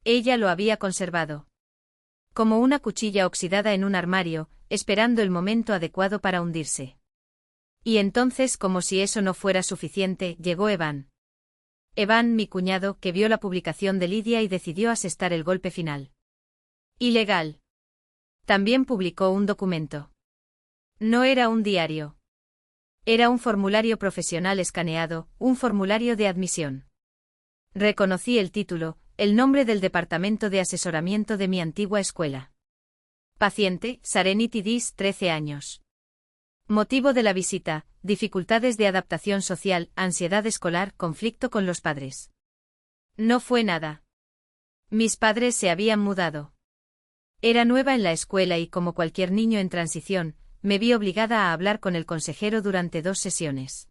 Ella lo había conservado. Como una cuchilla oxidada en un armario, esperando el momento adecuado para hundirse. Y entonces, como si eso no fuera suficiente, llegó Evan. Evan, mi cuñado, que vio la publicación de Lidia y decidió asestar el golpe final. Ilegal. También publicó un documento. No era un diario. Era un formulario profesional escaneado, un formulario de admisión. Reconocí el título, el nombre del departamento de asesoramiento de mi antigua escuela. Paciente, Serenity Díaz, 13 años. Motivo de la visita, dificultades de adaptación social, ansiedad escolar, conflicto con los padres. No fue nada. Mis padres se habían mudado. Era nueva en la escuela y como cualquier niño en transición, me vi obligada a hablar con el consejero durante 2 sesiones.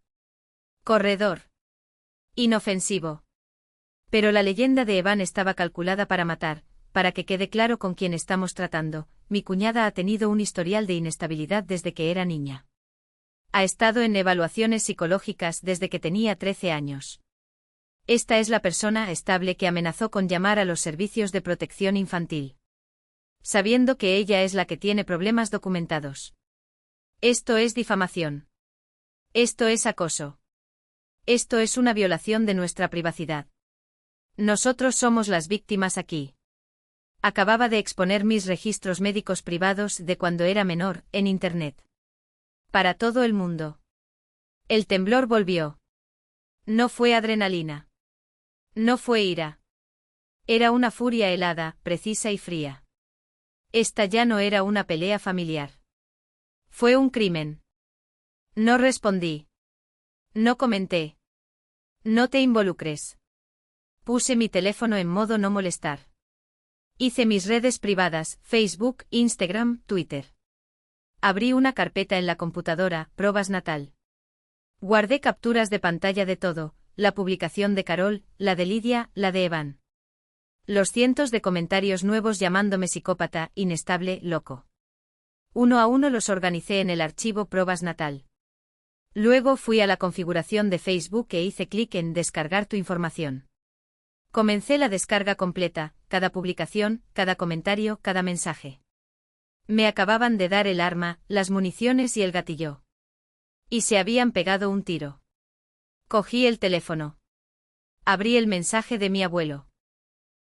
Corredor. Inofensivo. Pero la leyenda de Evan estaba calculada para matar, para que quede claro con quién estamos tratando. Mi cuñada ha tenido un historial de inestabilidad desde que era niña. Ha estado en evaluaciones psicológicas desde que tenía 13 años. Esta es la persona estable que amenazó con llamar a los servicios de protección infantil. Sabiendo que ella es la que tiene problemas documentados. Esto es difamación. Esto es acoso. Esto es una violación de nuestra privacidad. Nosotros somos las víctimas aquí. Acababa de exponer mis registros médicos privados de cuando era menor, en Internet. Para todo el mundo. El temblor volvió. No fue adrenalina. No fue ira. Era una furia helada, precisa y fría. Esta ya no era una pelea familiar. Fue un crimen. No respondí. No comenté. No te involucres. Puse mi teléfono en modo no molestar. Hice mis redes privadas, Facebook, Instagram, Twitter. Abrí una carpeta en la computadora, pruebas natal. Guardé capturas de pantalla de todo, la publicación de Carol, la de Lidia, la de Evan. Los cientos de comentarios nuevos llamándome psicópata, inestable, loco. Uno a uno los organicé en el archivo pruebas natal. Luego fui a la configuración de Facebook e hice clic en descargar tu información. Comencé la descarga completa, cada publicación, cada comentario, cada mensaje. Me acababan de dar el arma, las municiones y el gatillo. Y se habían pegado un tiro. Cogí el teléfono. Abrí el mensaje de mi abuelo.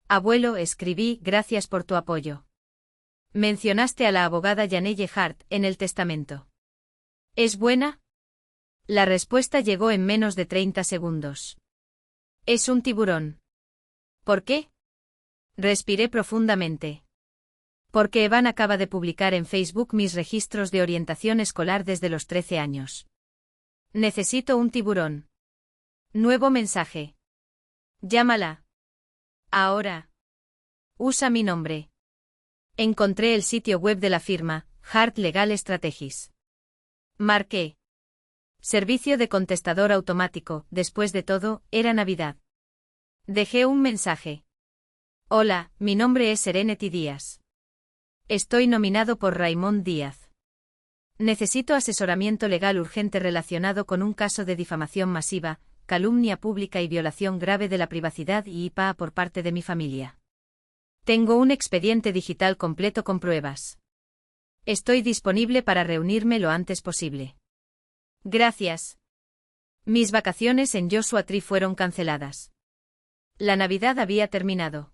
Abuelo, escribí, gracias por tu apoyo. Mencionaste a la abogada Janelle Hart en el testamento. ¿Es buena? La respuesta llegó en menos de 30 segundos. Es un tiburón. ¿Por qué? Respiré profundamente. Porque Evan acaba de publicar en Facebook mis registros de orientación escolar desde los 13 años. Necesito un tiburón. Nuevo mensaje. Llámala. Ahora. Usa mi nombre. Encontré el sitio web de la firma, Hart Legal Strategies. Marqué. Servicio de contestador automático, después de todo, era Navidad. Dejé un mensaje. Hola, mi nombre es Serenity Díaz. Estoy nominado por Raymond Díaz. Necesito asesoramiento legal urgente relacionado con un caso de difamación masiva, calumnia pública y violación grave de la privacidad y IPA por parte de mi familia. Tengo un expediente digital completo con pruebas. Estoy disponible para reunirme lo antes posible. Gracias. Mis vacaciones en Joshua Tree fueron canceladas. La Navidad había terminado.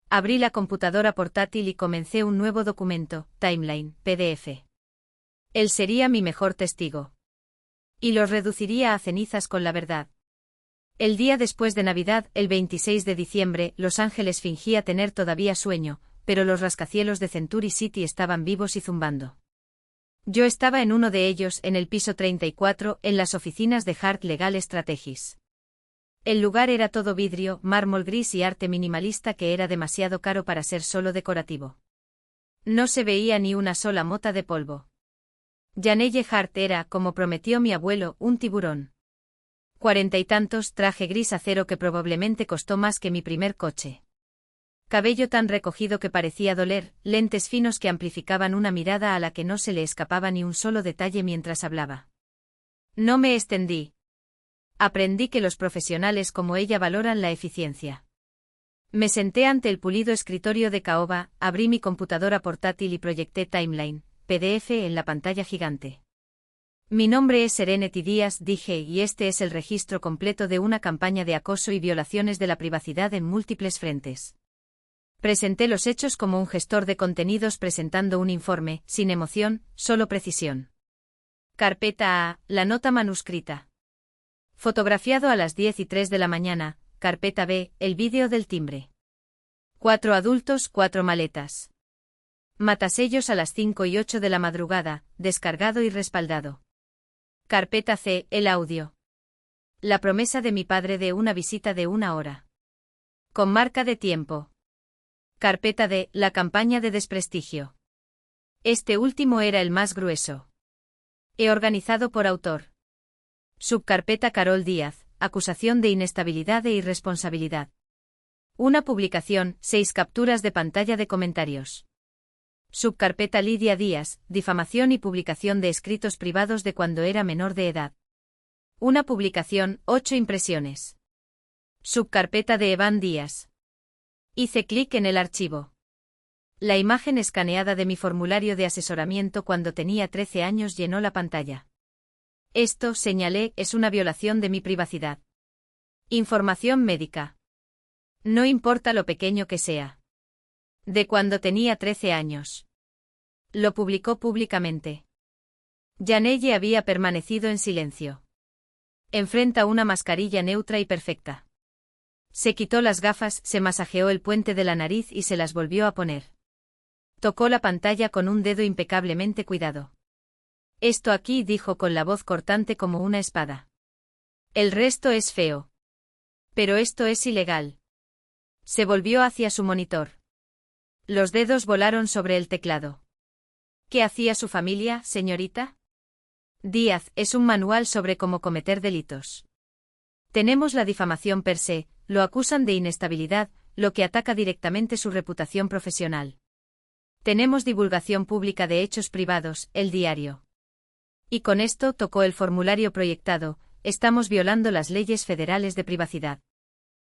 Abrí la computadora portátil y comencé un nuevo documento, Timeline, PDF. Él sería mi mejor testigo. Y los reduciría a cenizas con la verdad. El día después de Navidad, el 26 de diciembre, Los Ángeles fingía tener todavía sueño, pero los rascacielos de Century City estaban vivos y zumbando. Yo estaba en uno de ellos, en el piso 34, en las oficinas de Hart Legal Strategies. El lugar era todo vidrio, mármol gris y arte minimalista que era demasiado caro para ser solo decorativo. No se veía ni una sola mota de polvo. Janelle Hart era, como prometió mi abuelo, un tiburón. 40 y tantos, traje gris acero que probablemente costó más que mi primer coche. Cabello tan recogido que parecía doler, lentes finos que amplificaban una mirada a la que no se le escapaba ni un solo detalle mientras hablaba. No me extendí. Aprendí que los profesionales como ella valoran la eficiencia. Me senté ante el pulido escritorio de caoba, abrí mi computadora portátil y proyecté Timeline, PDF en la pantalla gigante. Mi nombre es Serenity Díaz, dije, y este es el registro completo de una campaña de acoso y violaciones de la privacidad en múltiples frentes. Presenté los hechos como un gestor de contenidos presentando un informe, sin emoción, solo precisión. Carpeta A, la nota manuscrita. Fotografiado a las 10:03 de la mañana, carpeta B, el vídeo del timbre. 4 adultos, 4 maletas. Matasellos a las 5:08 de la madrugada, descargado y respaldado. Carpeta C, el audio. La promesa de mi padre de una visita de 1 hora. Con marca de tiempo. Carpeta D, la campaña de desprestigio. Este último era el más grueso. He organizado por autor. Subcarpeta Carol Díaz, acusación de inestabilidad e irresponsabilidad. Una publicación, 6 capturas de pantalla de comentarios. Subcarpeta Lidia Díaz, difamación y publicación de escritos privados de cuando era menor de edad. Una publicación, 8 impresiones. Subcarpeta de Evan Díaz. Hice clic en el archivo. La imagen escaneada de mi formulario de asesoramiento cuando tenía 13 años llenó la pantalla. Esto, señalé, es una violación de mi privacidad. Información médica. No importa lo pequeño que sea. De cuando tenía 13 años. Lo publicó públicamente. Janelle había permanecido en silencio. Enfrenta una mascarilla neutra y perfecta. Se quitó las gafas, se masajeó el puente de la nariz y se las volvió a poner. Tocó la pantalla con un dedo impecablemente cuidado. Esto aquí, dijo con la voz cortante como una espada. El resto es feo. Pero esto es ilegal. Se volvió hacia su monitor. Los dedos volaron sobre el teclado. ¿Qué hacía su familia, señorita? Díaz, es un manual sobre cómo cometer delitos. Tenemos la difamación per se, lo acusan de inestabilidad, lo que ataca directamente su reputación profesional. Tenemos divulgación pública de hechos privados, el diario. Y con esto tocó el formulario proyectado, estamos violando las leyes federales de privacidad.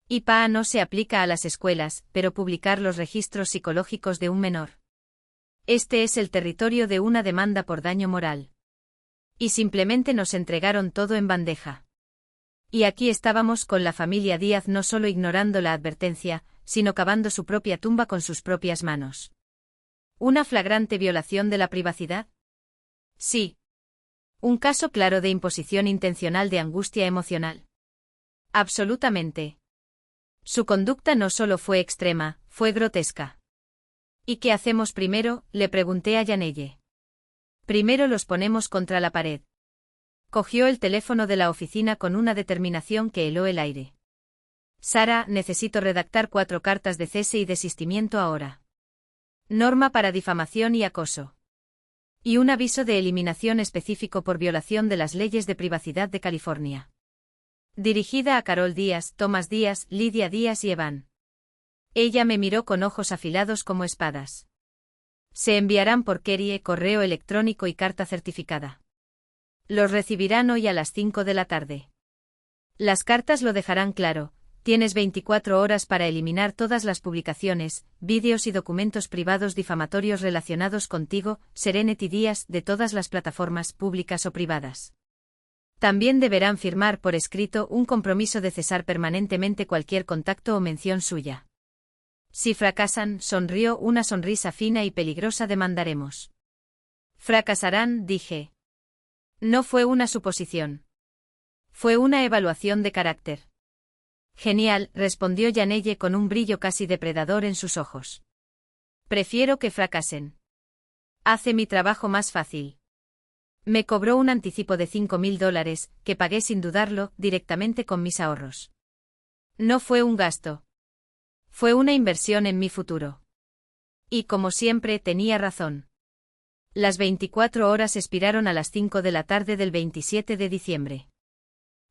IPA no se aplica a las escuelas, pero publicar los registros psicológicos de un menor. Este es el territorio de una demanda por daño moral. Y simplemente nos entregaron todo en bandeja. Y aquí estábamos con la familia Díaz no solo ignorando la advertencia, sino cavando su propia tumba con sus propias manos. ¿Una flagrante violación de la privacidad? Sí. Un caso claro de imposición intencional de angustia emocional. Absolutamente. Su conducta no solo fue extrema, fue grotesca. ¿Y qué hacemos primero?, le pregunté a Janelle. Primero los ponemos contra la pared. Cogió el teléfono de la oficina con una determinación que heló el aire. Sara, necesito redactar 4 cartas de cese y desistimiento ahora. Norma para difamación y acoso. Y un aviso de eliminación específico por violación de las leyes de privacidad de California. Dirigida a Carol Díaz, Tomás Díaz, Lidia Díaz y Evan. Ella me miró con ojos afilados como espadas. Se enviarán por Kerrie, correo electrónico y carta certificada. Los recibirán hoy a las 5 de la tarde. Las cartas lo dejarán claro, tienes 24 horas para eliminar todas las publicaciones, vídeos y documentos privados difamatorios relacionados contigo, Serenity Díaz, de todas las plataformas públicas o privadas. También deberán firmar por escrito un compromiso de cesar permanentemente cualquier contacto o mención suya. Si fracasan, sonrió una sonrisa fina y peligrosa, demandaremos. Fracasarán, dije. No fue una suposición. Fue una evaluación de carácter. Genial, respondió Janelle con un brillo casi depredador en sus ojos. Prefiero que fracasen. Hace mi trabajo más fácil. Me cobró un anticipo de $5.000, que pagué sin dudarlo, directamente con mis ahorros. No fue un gasto. Fue una inversión en mi futuro. Y como siempre, tenía razón. Las 24 horas expiraron a las 5 de la tarde del 27 de diciembre.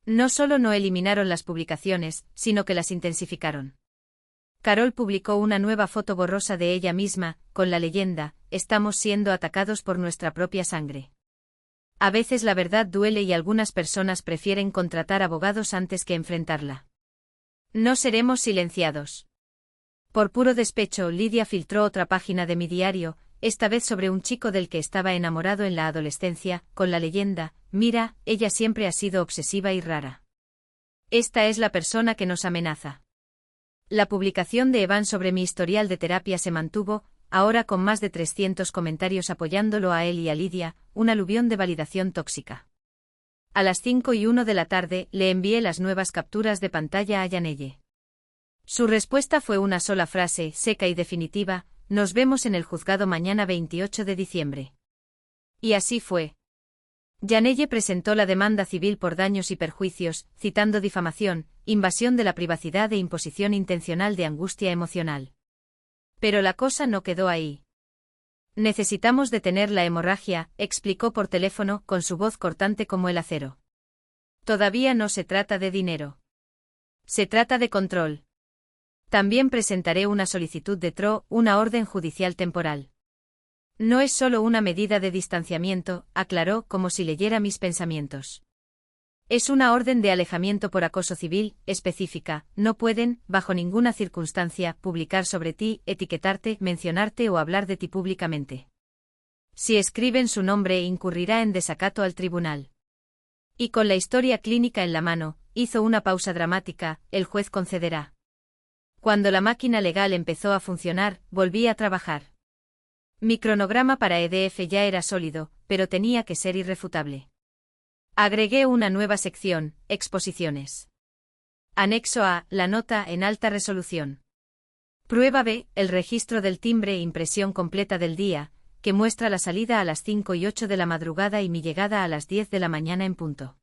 No solo no eliminaron las publicaciones, sino que las intensificaron. Carol publicó una nueva foto borrosa de ella misma, con la leyenda: "Estamos siendo atacados por nuestra propia sangre". A veces la verdad duele y algunas personas prefieren contratar abogados antes que enfrentarla. No seremos silenciados. Por puro despecho, Lidia filtró otra página de mi diario, esta vez sobre un chico del que estaba enamorado en la adolescencia, con la leyenda: "Mira, ella siempre ha sido obsesiva y rara. Esta es la persona que nos amenaza". La publicación de Evan sobre mi historial de terapia se mantuvo, ahora con más de 300 comentarios apoyándolo a él y a Lidia, un aluvión de validación tóxica. A las 5:01 de la tarde, le envié las nuevas capturas de pantalla a Yanelle. Su respuesta fue una sola frase, seca y definitiva: "Nos vemos en el juzgado mañana 28 de diciembre". Y así fue. Yanelle presentó la demanda civil por daños y perjuicios, citando difamación, invasión de la privacidad e imposición intencional de angustia emocional. Pero la cosa no quedó ahí. "Necesitamos detener la hemorragia", explicó por teléfono, con su voz cortante como el acero. "Todavía no se trata de dinero. Se trata de control. También presentaré una solicitud de TRO, una orden judicial temporal. No es solo una medida de distanciamiento", aclaró, como si leyera mis pensamientos. "Es una orden de alejamiento por acoso civil, específica. No pueden, bajo ninguna circunstancia, publicar sobre ti, etiquetarte, mencionarte o hablar de ti públicamente. Si escriben su nombre, incurrirá en desacato al tribunal". Y con la historia clínica en la mano, hizo una pausa dramática: "El juez concederá". Cuando la máquina legal empezó a funcionar, volví a trabajar. Mi cronograma para EDF ya era sólido, pero tenía que ser irrefutable. Agregué una nueva sección: exposiciones. Anexo A, la nota en alta resolución. Prueba B, el registro del timbre e impresión completa del día, que muestra la salida a las 5:08 de la madrugada y mi llegada a las 10 de la mañana en punto.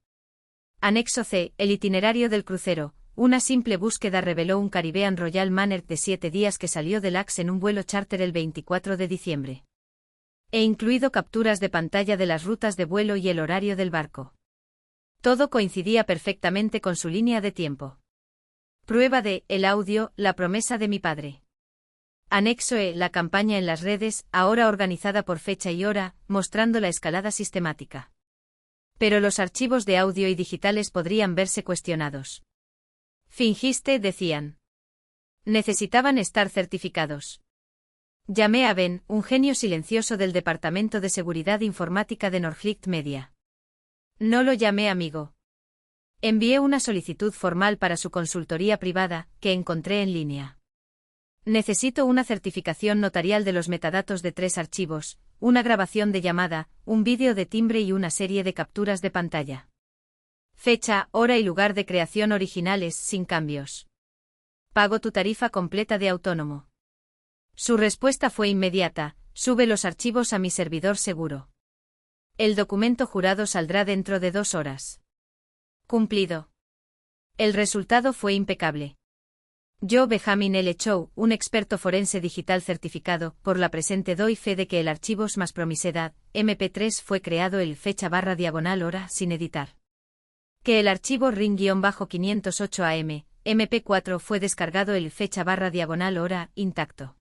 Anexo C, el itinerario del crucero. Una simple búsqueda reveló un Caribbean Royal Manner de 7 días que salió de Lax en un vuelo charter el 24 de diciembre. He incluido capturas de pantalla de las rutas de vuelo y el horario del barco. Todo coincidía perfectamente con su línea de tiempo. Prueba D, el audio, la promesa de mi padre. Anexo E, la campaña en las redes, ahora organizada por fecha y hora, mostrando la escalada sistemática. Pero los archivos de audio y digitales podrían verse cuestionados. "Fingiste", decían. Necesitaban estar certificados. Llamé a Ben, un genio silencioso del Departamento de Seguridad Informática de Norflicht Media. No lo llamé amigo. Envié una solicitud formal para su consultoría privada, que encontré en línea. Necesito una certificación notarial de los metadatos de 3 archivos, una grabación de llamada, un vídeo de timbre y una serie de capturas de pantalla. Fecha, hora y lugar de creación originales, sin cambios. Pago tu tarifa completa de autónomo. Su respuesta fue inmediata: "Sube los archivos a mi servidor seguro. El documento jurado saldrá dentro de 2 horas. Cumplido". El resultado fue impecable. Yo, Benjamin L. Chow, un experto forense digital certificado, por la presente doy fe de que el archivos más promisedad, MP3 fue creado el fecha/hora sin editar. Que el archivo ring-508 AM, MP4 fue descargado el fecha/hora intacto.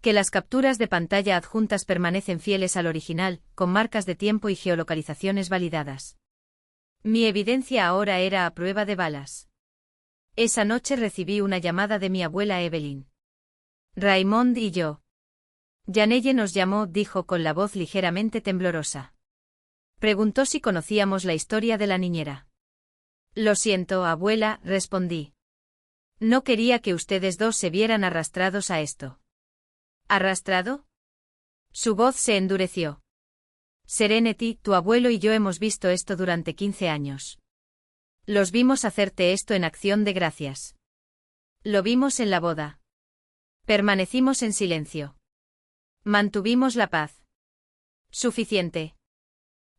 Que las capturas de pantalla adjuntas permanecen fieles al original, con marcas de tiempo y geolocalizaciones validadas. Mi evidencia ahora era a prueba de balas. Esa noche recibí una llamada de mi abuela Evelyn. "Raymond y yo". Yanelle nos llamó, dijo con la voz ligeramente temblorosa. Preguntó si conocíamos la historia de la niñera. "Lo siento, abuela", respondí. "No quería que ustedes dos se vieran arrastrados a esto". ¿Arrastrado? Su voz se endureció. "Serenity, tu abuelo y yo hemos visto esto durante 15 años. Los vimos hacerte esto en acción de gracias. Lo vimos en la boda. Permanecimos en silencio. Mantuvimos la paz. Suficiente.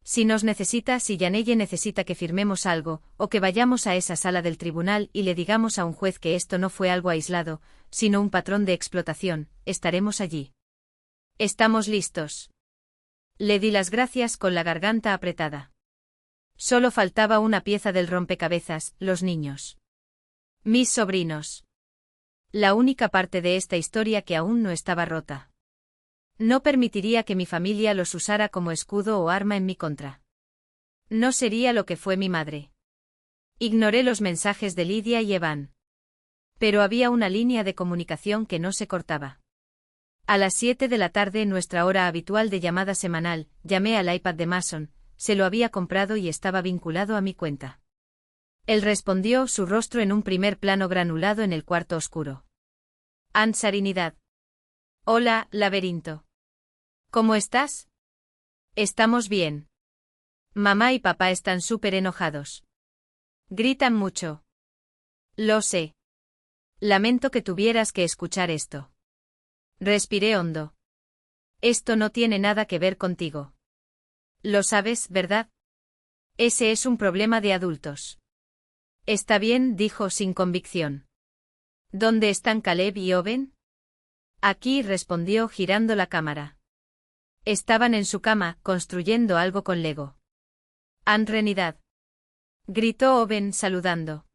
Si nos necesita, si Yanelle necesita que firmemos algo, o que vayamos a esa sala del tribunal y le digamos a un juez que esto no fue algo aislado, sino un patrón de explotación, estaremos allí. Estamos listos. Le di las gracias con la garganta apretada. Solo faltaba una pieza del rompecabezas, los niños. Mis sobrinos. La única parte de esta historia que aún no estaba rota. No permitiría que mi familia los usara como escudo o arma en mi contra. No sería lo que fue mi madre. Ignoré los mensajes de Lidia y Evan. Pero había una línea de comunicación que no se cortaba. A las 7 de la tarde, nuestra hora habitual de llamada semanal, llamé al iPad de Mason, se lo había comprado y estaba vinculado a mi cuenta. Él respondió, su rostro en un primer plano granulado en el cuarto oscuro. Ansarinidad. Hola, laberinto. ¿Cómo estás? Estamos bien. Mamá y papá están súper enojados. Gritan mucho. Lo sé. Lamento que tuvieras que escuchar esto. Respiré hondo. Esto no tiene nada que ver contigo. Lo sabes, ¿verdad? Ese es un problema de adultos. Está bien, dijo sin convicción. ¿Dónde están Caleb y Owen? Aquí, respondió girando la cámara. Estaban en su cama, construyendo algo con Lego. Anrenidad. Gritó Owen saludando.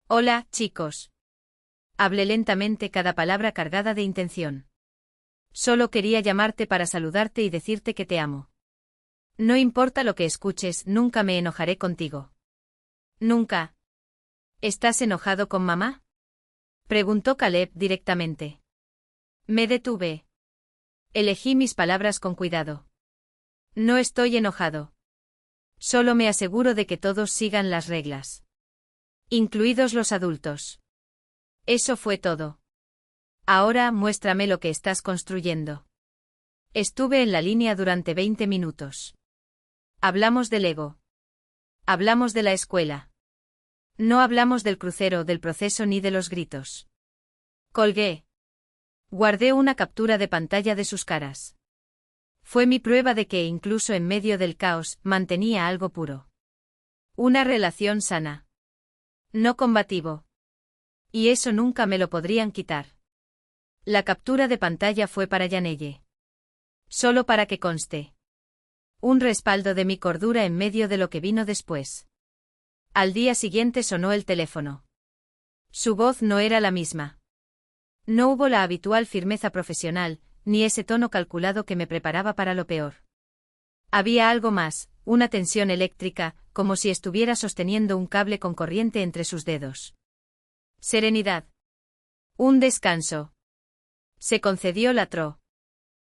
Hola, chicos. Hablé lentamente, cada palabra cargada de intención. Solo quería llamarte para saludarte y decirte que te amo. No importa lo que escuches, nunca me enojaré contigo. Nunca. ¿Estás enojado con mamá? Preguntó Caleb directamente. Me detuve. Elegí mis palabras con cuidado. No estoy enojado. Solo me aseguro de que todos sigan las reglas. Incluidos los adultos. Eso fue todo. Ahora muéstrame lo que estás construyendo. Estuve en la línea durante 20 minutos. Hablamos del ego. Hablamos de la escuela. No hablamos del crucero, del proceso ni de los gritos. Colgué. Guardé una captura de pantalla de sus caras. Fue mi prueba de que, incluso en medio del caos, mantenía algo puro. Una relación sana. No combativo. Y eso nunca me lo podrían quitar. La captura de pantalla fue para Yanelle. Solo para que conste. Un respaldo de mi cordura en medio de lo que vino después. Al día siguiente sonó el teléfono. Su voz no era la misma. No hubo la habitual firmeza profesional, ni ese tono calculado que me preparaba para lo peor. Había algo más, una tensión eléctrica, como si estuviera sosteniendo un cable con corriente entre sus dedos. Serenidad. Un descanso. Se concedió la TRO.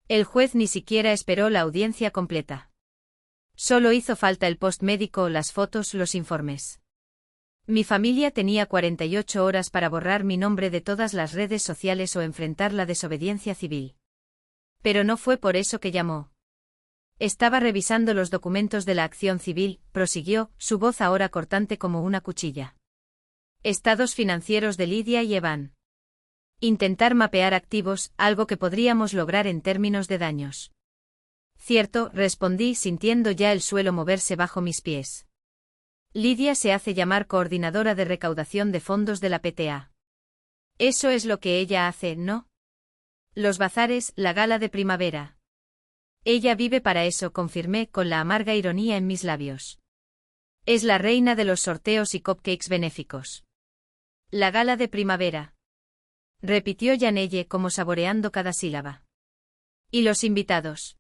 El juez ni siquiera esperó la audiencia completa. Solo hizo falta el post médico, las fotos, los informes. Mi familia tenía 48 horas para borrar mi nombre de todas las redes sociales o enfrentar la desobediencia civil. Pero no fue por eso que llamó. Estaba revisando los documentos de la acción civil, prosiguió, su voz ahora cortante como una cuchilla. Estados financieros de Lidia y Evan. Intentar mapear activos, algo que podríamos lograr en términos de daños. Cierto, respondí sintiendo ya el suelo moverse bajo mis pies. Lidia se hace llamar coordinadora de recaudación de fondos de la PTA. Eso es lo que ella hace, ¿no? Los bazares, la gala de primavera. Ella vive para eso, confirmé con la amarga ironía en mis labios. Es la reina de los sorteos y cupcakes benéficos. La gala de primavera. Repitió Yanelle como saboreando cada sílaba. ¿Y los invitados?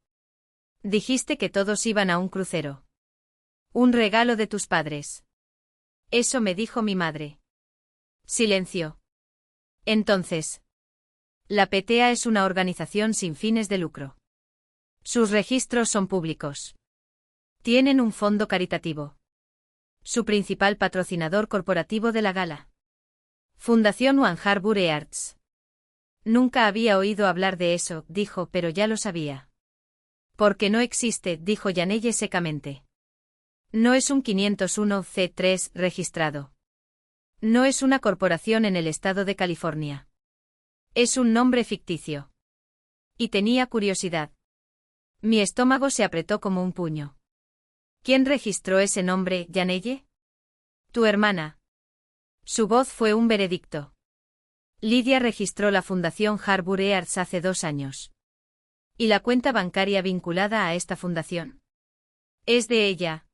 Dijiste que todos iban a un crucero. Un regalo de tus padres. Eso me dijo mi madre. Silencio. Entonces. La PTA es una organización sin fines de lucro. Sus registros son públicos. Tienen un fondo caritativo. Su principal patrocinador corporativo de la gala. Fundación One Harbour Arts. Nunca había oído hablar de eso, dijo, pero ya lo sabía. Porque no existe, dijo Yanelle secamente. No es un 501c3 registrado. No es una corporación en el estado de California. Es un nombre ficticio. Y tenía curiosidad. Mi estómago se apretó como un puño. ¿Quién registró ese nombre, Yaneye? Tu hermana. Su voz fue un veredicto. Lidia registró la Fundación Harbour Earths hace 2 años. ¿Y la cuenta bancaria vinculada a esta fundación? Es de ella.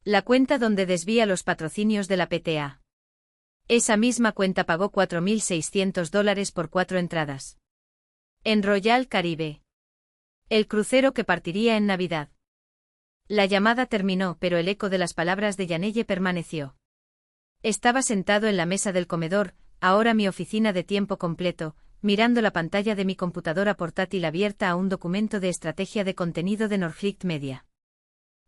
La cuenta donde desvía los patrocinios de la PTA. Esa misma cuenta pagó $4.600 por 4 entradas. En Royal Caribe. El crucero que partiría en Navidad. La llamada terminó, pero el eco de las palabras de Yaneye permaneció. Estaba sentado en la mesa del comedor, ahora mi oficina de tiempo completo, mirando la pantalla de mi computadora portátil abierta a un documento de estrategia de contenido de Norflight Media.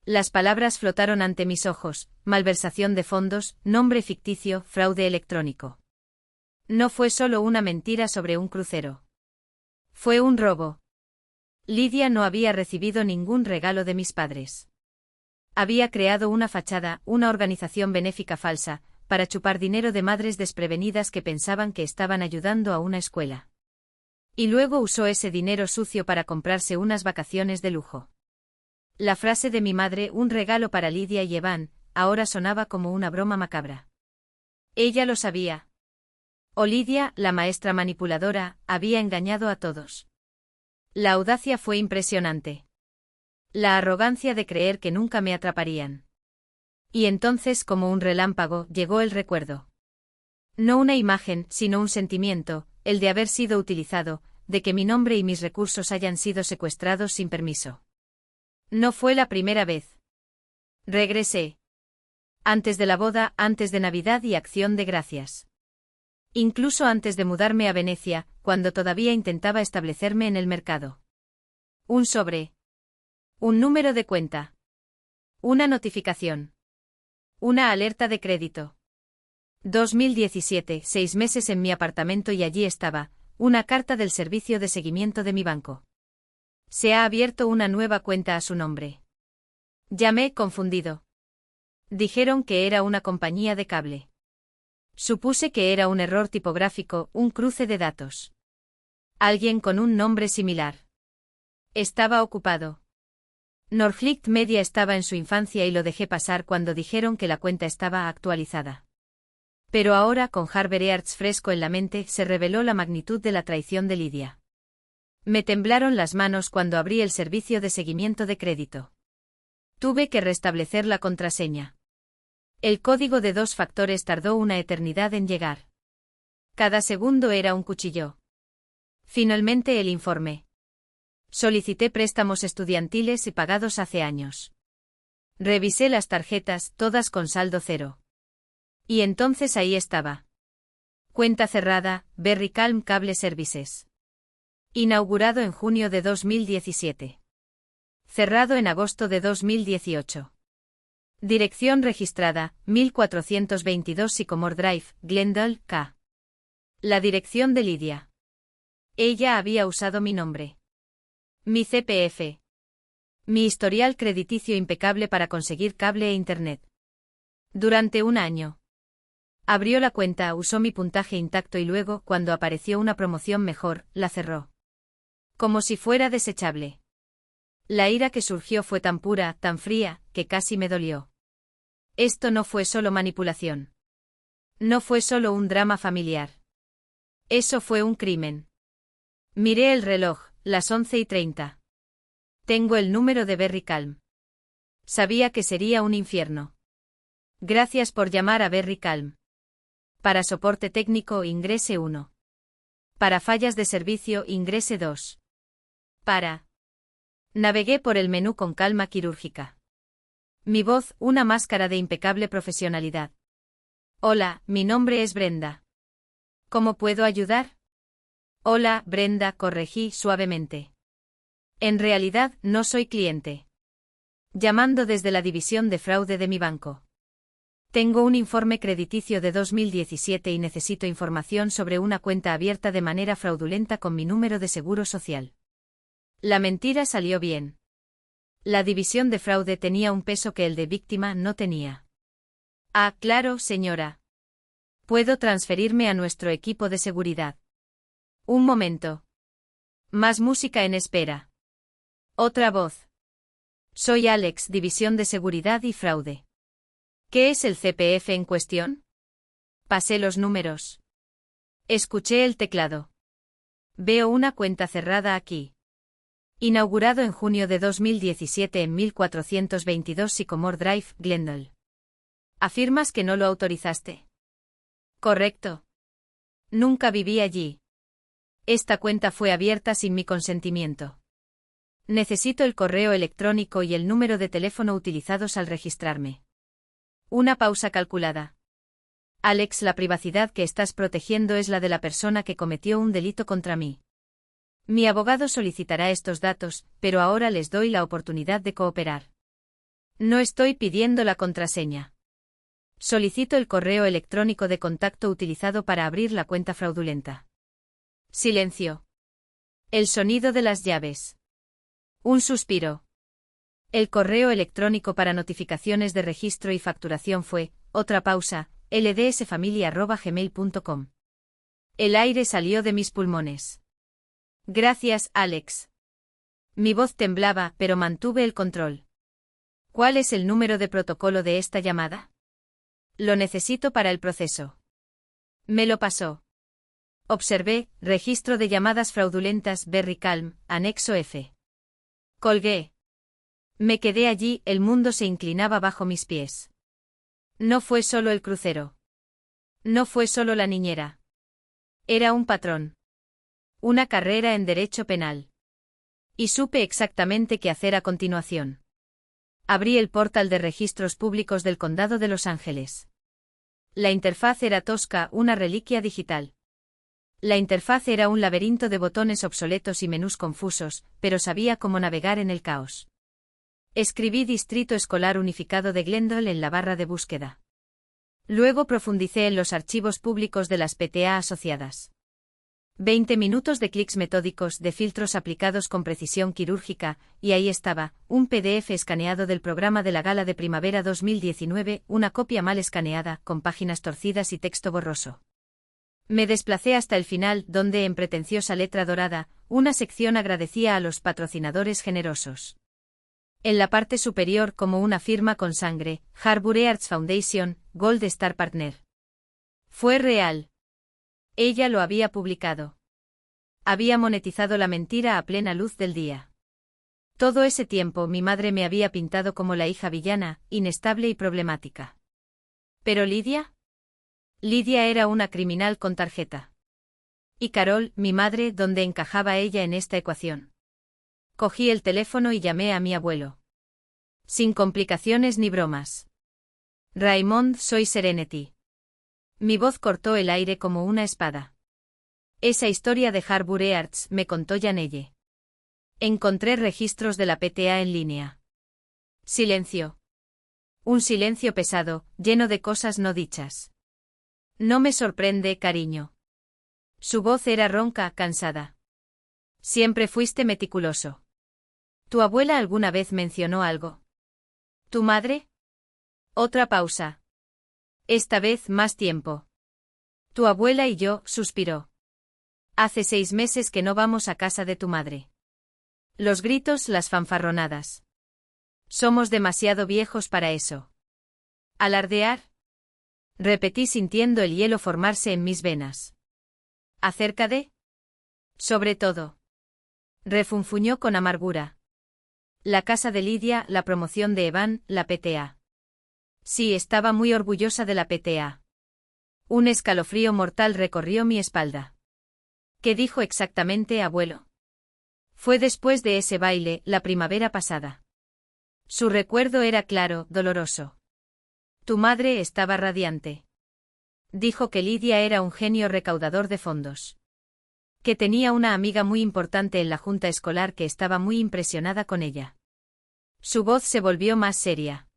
Las palabras flotaron ante mis ojos: malversación de fondos, nombre ficticio, fraude electrónico. No fue solo una mentira sobre un crucero. Fue un robo. Lidia no había recibido ningún regalo de mis padres. Había creado una fachada, una organización benéfica falsa, para chupar dinero de madres desprevenidas que pensaban que estaban ayudando a una escuela. Y luego usó ese dinero sucio para comprarse unas vacaciones de lujo. La frase de mi madre, un regalo para Lidia y Evan, ahora sonaba como una broma macabra. Ella lo sabía. O Lidia, la maestra manipuladora, había engañado a todos. La audacia fue impresionante. La arrogancia de creer que nunca me atraparían. Y entonces, como un relámpago, llegó el recuerdo. No una imagen, sino un sentimiento, el de haber sido utilizado, de que mi nombre y mis recursos hayan sido secuestrados sin permiso. No fue la primera vez. Regresé. Antes de la boda, antes de Navidad y Acción de Gracias. Incluso antes de mudarme a Venecia, cuando todavía intentaba establecerme en el mercado. Un sobre. Un número de cuenta. Una notificación. Una alerta de crédito. 2017, 6 meses en mi apartamento y allí estaba, una carta del servicio de seguimiento de mi banco. Se ha abierto una nueva cuenta a su nombre. Llamé confundido. Dijeron que era una compañía de cable. Supuse que era un error tipográfico, un cruce de datos. Alguien con un nombre similar. Estaba ocupado. Norflight Media estaba en su infancia y lo dejé pasar cuando dijeron que la cuenta estaba actualizada. Pero ahora, con Harbour Earths fresco en la mente, se reveló la magnitud de la traición de Lidia. Me temblaron las manos cuando abrí el servicio de seguimiento de crédito. Tuve que restablecer la contraseña. El código de 2 factores tardó una eternidad en llegar. Cada segundo era un cuchillo. Finalmente el informe. Solicité préstamos estudiantiles y pagados hace años. Revisé las tarjetas, todas con saldo cero. Y entonces ahí estaba. Cuenta cerrada, Berry Calm Cable Services. Inaugurado en junio de 2017. Cerrado en agosto de 2018. Dirección registrada, 1422 Sycamore Drive, Glendale, K. La dirección de Lidia. Ella había usado mi nombre. Mi CPF. Mi historial crediticio impecable para conseguir cable e internet. Durante 1 año. Abrió la cuenta, usó mi puntaje intacto y luego, cuando apareció una promoción mejor, la cerró. Como si fuera desechable. La ira que surgió fue tan pura, tan fría, que casi me dolió. Esto no fue solo manipulación. No fue solo un drama familiar. Eso fue un crimen. Miré el reloj, las 11:30. Tengo el número de Berry Calm. Sabía que sería un infierno. Gracias por llamar a Berry Calm. Para soporte técnico ingrese 1. Para fallas de servicio ingrese 2. Navegué por el menú con calma quirúrgica. Mi voz, una máscara de impecable profesionalidad. Hola, mi nombre es Brenda. ¿Cómo puedo ayudar? Hola, Brenda, corregí suavemente. En realidad, no soy cliente. Llamando desde la división de fraude de mi banco. Tengo un informe crediticio de 2017 y necesito información sobre una cuenta abierta de manera fraudulenta con mi número de seguro social. La mentira salió bien. La división de fraude tenía un peso que el de víctima no tenía. Ah, claro, señora. Puedo transferirme a nuestro equipo de seguridad. Un momento. Más música en espera. Otra voz. Soy Alex, División de Seguridad y Fraude. ¿Qué es el CPF en cuestión? Pasé los números. Escuché el teclado. Veo una cuenta cerrada aquí. Inaugurado en junio de 2017 en 1422 Sycamore Drive, Glendale. ¿Afirmas que no lo autorizaste? Correcto. Nunca viví allí. Esta cuenta fue abierta sin mi consentimiento. Necesito el correo electrónico y el número de teléfono utilizados al registrarme. Una pausa calculada. Alex, la privacidad que estás protegiendo es la de la persona que cometió un delito contra mí. Mi abogado solicitará estos datos, pero ahora les doy la oportunidad de cooperar. No estoy pidiendo la contraseña. Solicito el correo electrónico de contacto utilizado para abrir la cuenta fraudulenta. Silencio. El sonido de las llaves. Un suspiro. El correo electrónico para notificaciones de registro y facturación fue, otra pausa, ldsfamilia@gmail.com. El aire salió de mis pulmones. Gracias, Alex. Mi voz temblaba, pero mantuve el control. ¿Cuál es el número de protocolo de esta llamada? Lo necesito para el proceso. Me lo pasó. Observé, registro de llamadas fraudulentas Berry Calm, anexo F. Colgué. Me quedé allí, el mundo se inclinaba bajo mis pies. No fue solo el crucero. No fue solo la niñera. Era un patrón. Una carrera en derecho penal. Y supe exactamente qué hacer a continuación. Abrí el portal de registros públicos del Condado de Los Ángeles. La interfaz era tosca, una reliquia digital. La interfaz era un laberinto de botones obsoletos y menús confusos, pero sabía cómo navegar en el caos. Escribí Distrito Escolar Unificado de Glendale en la barra de búsqueda. Luego profundicé en los archivos públicos de las PTA asociadas. 20 minutos de clics metódicos, de filtros aplicados con precisión quirúrgica, y ahí estaba, un PDF escaneado del programa de la Gala de Primavera 2019, una copia mal escaneada, con páginas torcidas y texto borroso. Me desplacé hasta el final, donde en pretenciosa letra dorada, una sección agradecía a los patrocinadores generosos. En la parte superior, como una firma con sangre, Harbour Arts Foundation, Gold Star Partner. Fue real. Ella lo había publicado. Había monetizado la mentira a plena luz del día. Todo ese tiempo mi madre me había pintado como la hija villana, inestable y problemática. ¿Pero Lidia? Lidia era una criminal con tarjeta. ¿Y Carol, mi madre, dónde encajaba ella en esta ecuación? Cogí el teléfono y llamé a mi abuelo. Sin complicaciones ni bromas. Raymond, soy Serenity. Mi voz cortó el aire como una espada. Esa historia de Harbour Arts, me contó Janelle. Encontré registros de la PTA en línea. Silencio. Un silencio pesado, lleno de cosas no dichas. No me sorprende, cariño. Su voz era ronca, cansada. Siempre fuiste meticuloso. ¿Tu abuela alguna vez mencionó algo? ¿Tu madre? Otra pausa. Esta vez más tiempo. Tu abuela y yo, suspiró. Hace 6 meses que no vamos a casa de tu madre. Los gritos, las fanfarronadas. Somos demasiado viejos para eso. ¿Alardear? Repetí sintiendo el hielo formarse en mis venas. ¿Acerca de? Sobre todo. Refunfuñó con amargura. La casa de Lidia, la promoción de Evan, la PTA. Sí, estaba muy orgullosa de la PTA. Un escalofrío mortal recorrió mi espalda. ¿Qué dijo exactamente, abuelo? Fue después de ese baile, la primavera pasada. Su recuerdo era claro, doloroso. Tu madre estaba radiante. Dijo que Lidia era un genio recaudador de fondos. Que tenía una amiga muy importante en la junta escolar que estaba muy impresionada con ella. Su voz se volvió más seria.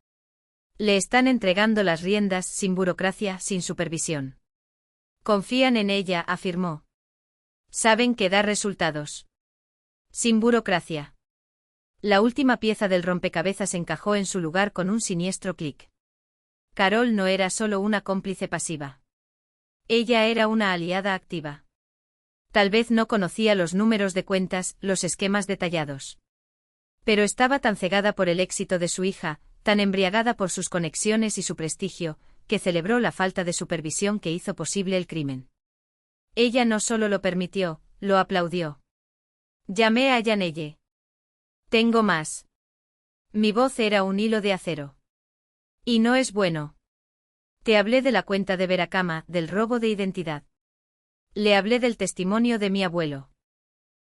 Le están entregando las riendas, sin burocracia, sin supervisión. Confían en ella, afirmó. Saben que da resultados. Sin burocracia. La última pieza del rompecabezas encajó en su lugar con un siniestro clic. Carol no era solo una cómplice pasiva. Ella era una aliada activa. Tal vez no conocía los números de cuentas, los esquemas detallados. Pero estaba tan cegada por el éxito de su hija, tan embriagada por sus conexiones y su prestigio, que celebró la falta de supervisión que hizo posible el crimen. Ella no solo lo permitió, lo aplaudió. Llamé a Yanelle. Tengo más. Mi voz era un hilo de acero. Y no es bueno. Te hablé de la cuenta de Veracama, del robo de identidad. Le hablé del testimonio de mi abuelo.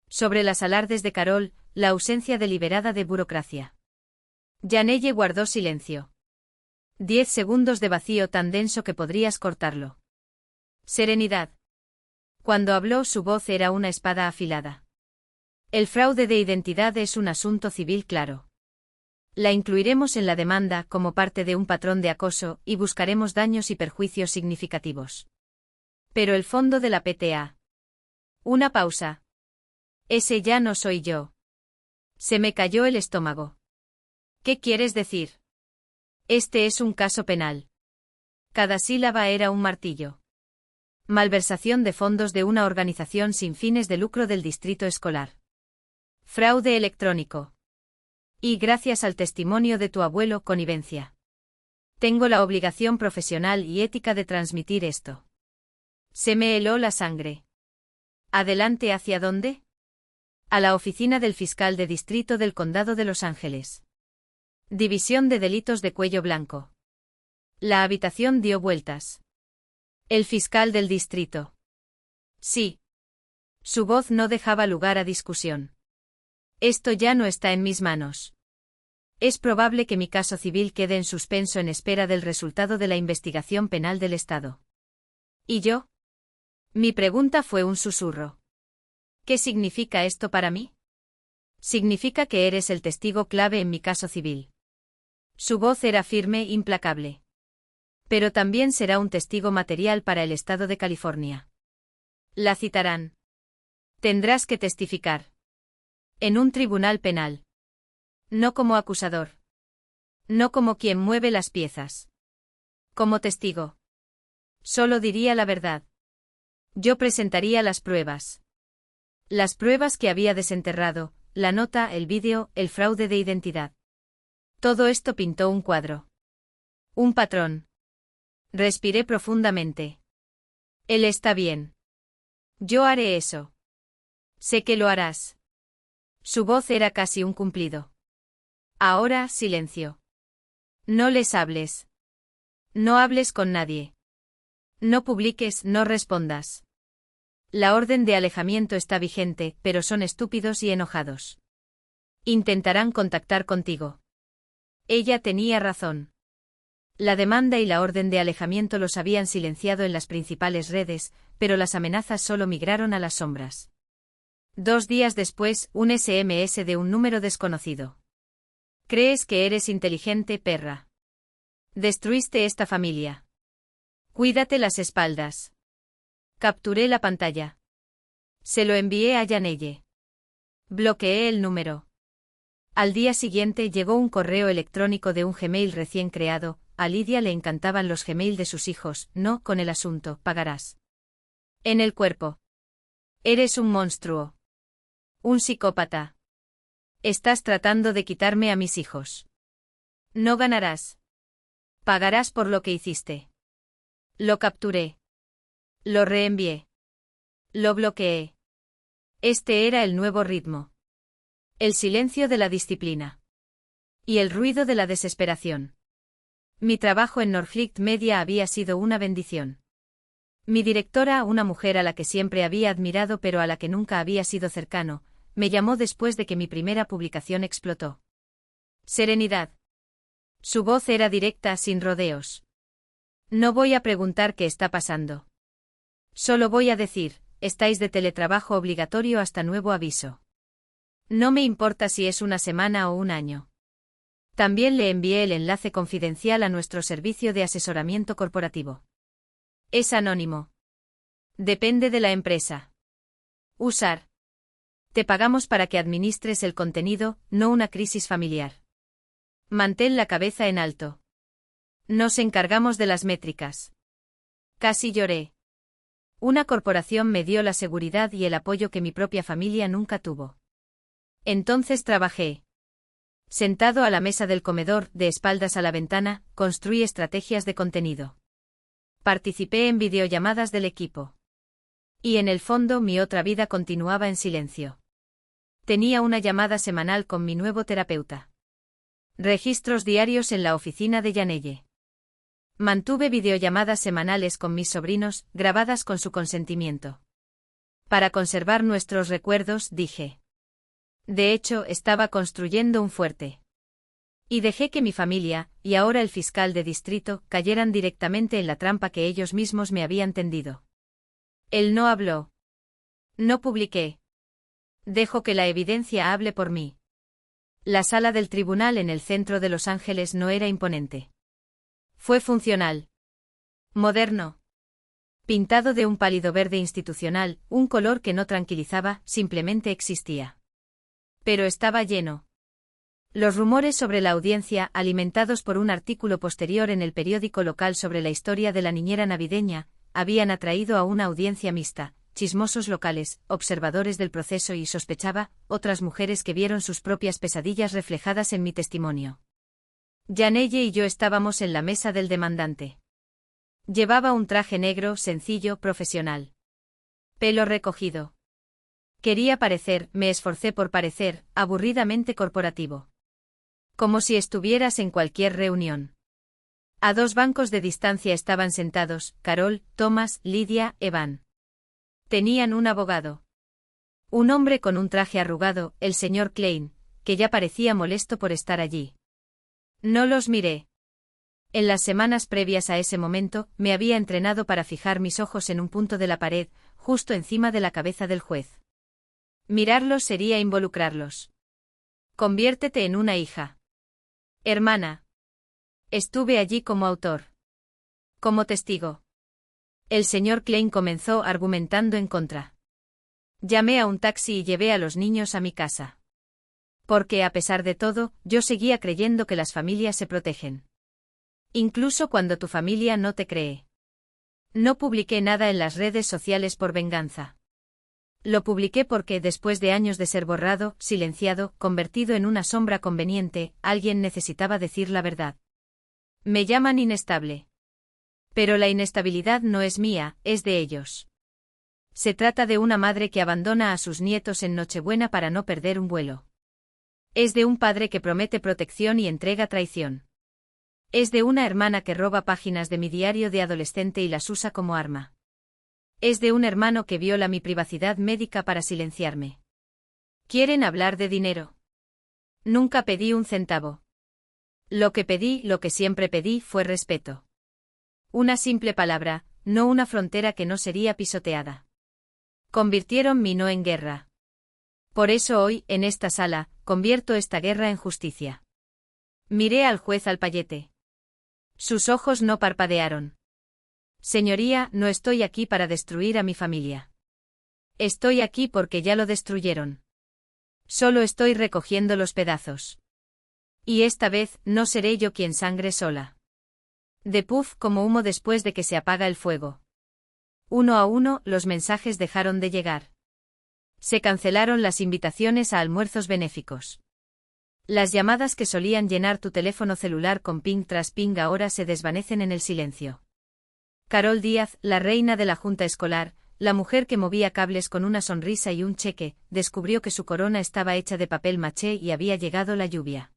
Sobre las alardes de Carol, la ausencia deliberada de burocracia. Yanelle guardó silencio. 10 segundos de vacío tan denso que podrías cortarlo. Serenidad. Cuando habló, su voz era una espada afilada. El fraude de identidad es un asunto civil claro. La incluiremos en la demanda como parte de un patrón de acoso y buscaremos daños y perjuicios significativos. Pero el fondo de la PTA. Una pausa. Ese ya no soy yo. Se me cayó el estómago. ¿Qué quieres decir? Este es un caso penal. Cada sílaba era un martillo. Malversación de fondos de una organización sin fines de lucro del distrito escolar. Fraude electrónico. Y gracias al testimonio de tu abuelo, connivencia. Tengo la obligación profesional y ética de transmitir esto. Se me heló la sangre. ¿Adelante hacia dónde? A la oficina del fiscal de distrito del Condado de Los Ángeles. División de delitos de cuello blanco. La habitación dio vueltas. El fiscal del distrito. Sí. Su voz no dejaba lugar a discusión. Esto ya no está en mis manos. Es probable que mi caso civil quede en suspenso en espera del resultado de la investigación penal del Estado. ¿Y yo? Mi pregunta fue un susurro. ¿Qué significa esto para mí? Significa que eres el testigo clave en mi caso civil. Su voz era firme e implacable. Pero también será un testigo material para el Estado de California. La citarán. Tendrás que testificar. En un tribunal penal. No como acusador. No como quien mueve las piezas. Como testigo. Solo diría la verdad. Yo presentaría las pruebas. Las pruebas que había desenterrado, la nota, el vídeo, el fraude de identidad. Todo esto pintó un cuadro. Un patrón. Respiré profundamente. Él está bien. Yo haré eso. Sé que lo harás. Su voz era casi un cumplido. Ahora, silencio. No les hables. No hables con nadie. No publiques, no respondas. La orden de alejamiento está vigente, pero son estúpidos y enojados. Intentarán contactar contigo. Ella tenía razón. La demanda y la orden de alejamiento los habían silenciado en las principales redes, pero las amenazas solo migraron a las sombras. 2 días después, un SMS de un número desconocido. ¿Crees que eres inteligente, perra? Destruiste esta familia. Cuídate las espaldas. Capturé la pantalla. Se lo envié a Yanelle. Bloqueé el número. Al día siguiente llegó un correo electrónico de un Gmail recién creado. A Lidia le encantaban los Gmail de sus hijos, no con el asunto, pagarás. En el cuerpo. Eres un monstruo. Un psicópata. Estás tratando de quitarme a mis hijos. No ganarás. Pagarás por lo que hiciste. Lo capturé. Lo reenvié. Lo bloqueé. Este era el nuevo ritmo. El silencio de la disciplina. Y el ruido de la desesperación. Mi trabajo en Norflight Media había sido una bendición. Mi directora, una mujer a la que siempre había admirado pero a la que nunca había sido cercano, me llamó después de que mi primera publicación explotó. Serenidad. Su voz era directa, sin rodeos. No voy a preguntar qué está pasando. Solo voy a decir, estáis de teletrabajo obligatorio hasta nuevo aviso. No me importa si es una semana o un año. También le envié el enlace confidencial a nuestro servicio de asesoramiento corporativo. Es anónimo. Depende de la empresa. Usar. Te pagamos para que administres el contenido, no una crisis familiar. Mantén la cabeza en alto. Nos encargamos de las métricas. Casi lloré. Una corporación me dio la seguridad y el apoyo que mi propia familia nunca tuvo. Entonces trabajé. Sentado a la mesa del comedor, de espaldas a la ventana, construí estrategias de contenido. Participé en videollamadas del equipo. Y en el fondo mi otra vida continuaba en silencio. Tenía una llamada semanal con mi nuevo terapeuta. Registros diarios en la oficina de Yanelle. Mantuve videollamadas semanales con mis sobrinos, grabadas con su consentimiento. Para conservar nuestros recuerdos, dije. De hecho, estaba construyendo un fuerte. Y dejé que mi familia, y ahora el fiscal de distrito, cayeran directamente en la trampa que ellos mismos me habían tendido. Él no habló. No publiqué. Dejo que la evidencia hable por mí. La sala del tribunal en el centro de Los Ángeles no era imponente. Fue funcional. Moderno. Pintado de un pálido verde institucional, un color que no tranquilizaba, simplemente existía. Pero estaba lleno. Los rumores sobre la audiencia, alimentados por un artículo posterior en el periódico local sobre la historia de la niñera navideña, habían atraído a una audiencia mixta, chismosos locales, observadores del proceso y, sospechaba, otras mujeres que vieron sus propias pesadillas reflejadas en mi testimonio. Yanelle y yo estábamos en la mesa del demandante. Llevaba un traje negro, sencillo, profesional. Pelo recogido. Quería parecer, me esforcé por parecer, aburridamente corporativo. Como si estuvieras en cualquier reunión. A 2 bancos de distancia estaban sentados, Carol, Thomas, Lydia, Evan. Tenían un abogado. Un hombre con un traje arrugado, el señor Klein, que ya parecía molesto por estar allí. No los miré. En las semanas previas a ese momento, me había entrenado para fijar mis ojos en un punto de la pared, justo encima de la cabeza del juez. Mirarlos sería involucrarlos. Conviértete en una hija. Hermana. Estuve allí como autor. Como testigo. El señor Klein comenzó argumentando en contra. Llamé a un taxi y llevé a los niños a mi casa. Porque a pesar de todo, yo seguía creyendo que las familias se protegen. Incluso cuando tu familia no te cree. No publiqué nada en las redes sociales por venganza. Lo publiqué porque, después de años de ser borrado, silenciado, convertido en una sombra conveniente, alguien necesitaba decir la verdad. Me llaman inestable. Pero la inestabilidad no es mía, es de ellos. Se trata de una madre que abandona a sus nietos en Nochebuena para no perder un vuelo. Es de un padre que promete protección y entrega traición. Es de una hermana que roba páginas de mi diario de adolescente y las usa como arma. Es de un hermano que viola mi privacidad médica para silenciarme. ¿Quieren hablar de dinero? Nunca pedí un centavo. Lo que siempre pedí fue respeto. Una simple palabra, no una frontera que no sería pisoteada. Convirtieron mi no en guerra. Por eso hoy, en esta sala, convierto esta guerra en justicia. Miré al juez Alpayete. Sus ojos no parpadearon. Señoría, no estoy aquí para destruir a mi familia. Estoy aquí porque ya lo destruyeron. Solo estoy recogiendo los pedazos. Y esta vez, no seré yo quien sangre sola. De puff como humo después de que se apaga el fuego. Uno a uno, los mensajes dejaron de llegar. Se cancelaron las invitaciones a almuerzos benéficos. Las llamadas que solían llenar tu teléfono celular con ping tras ping ahora se desvanecen en el silencio. Carol Díaz, la reina de la junta escolar, la mujer que movía cables con una sonrisa y un cheque, descubrió que su corona estaba hecha de papel maché y había llegado la lluvia.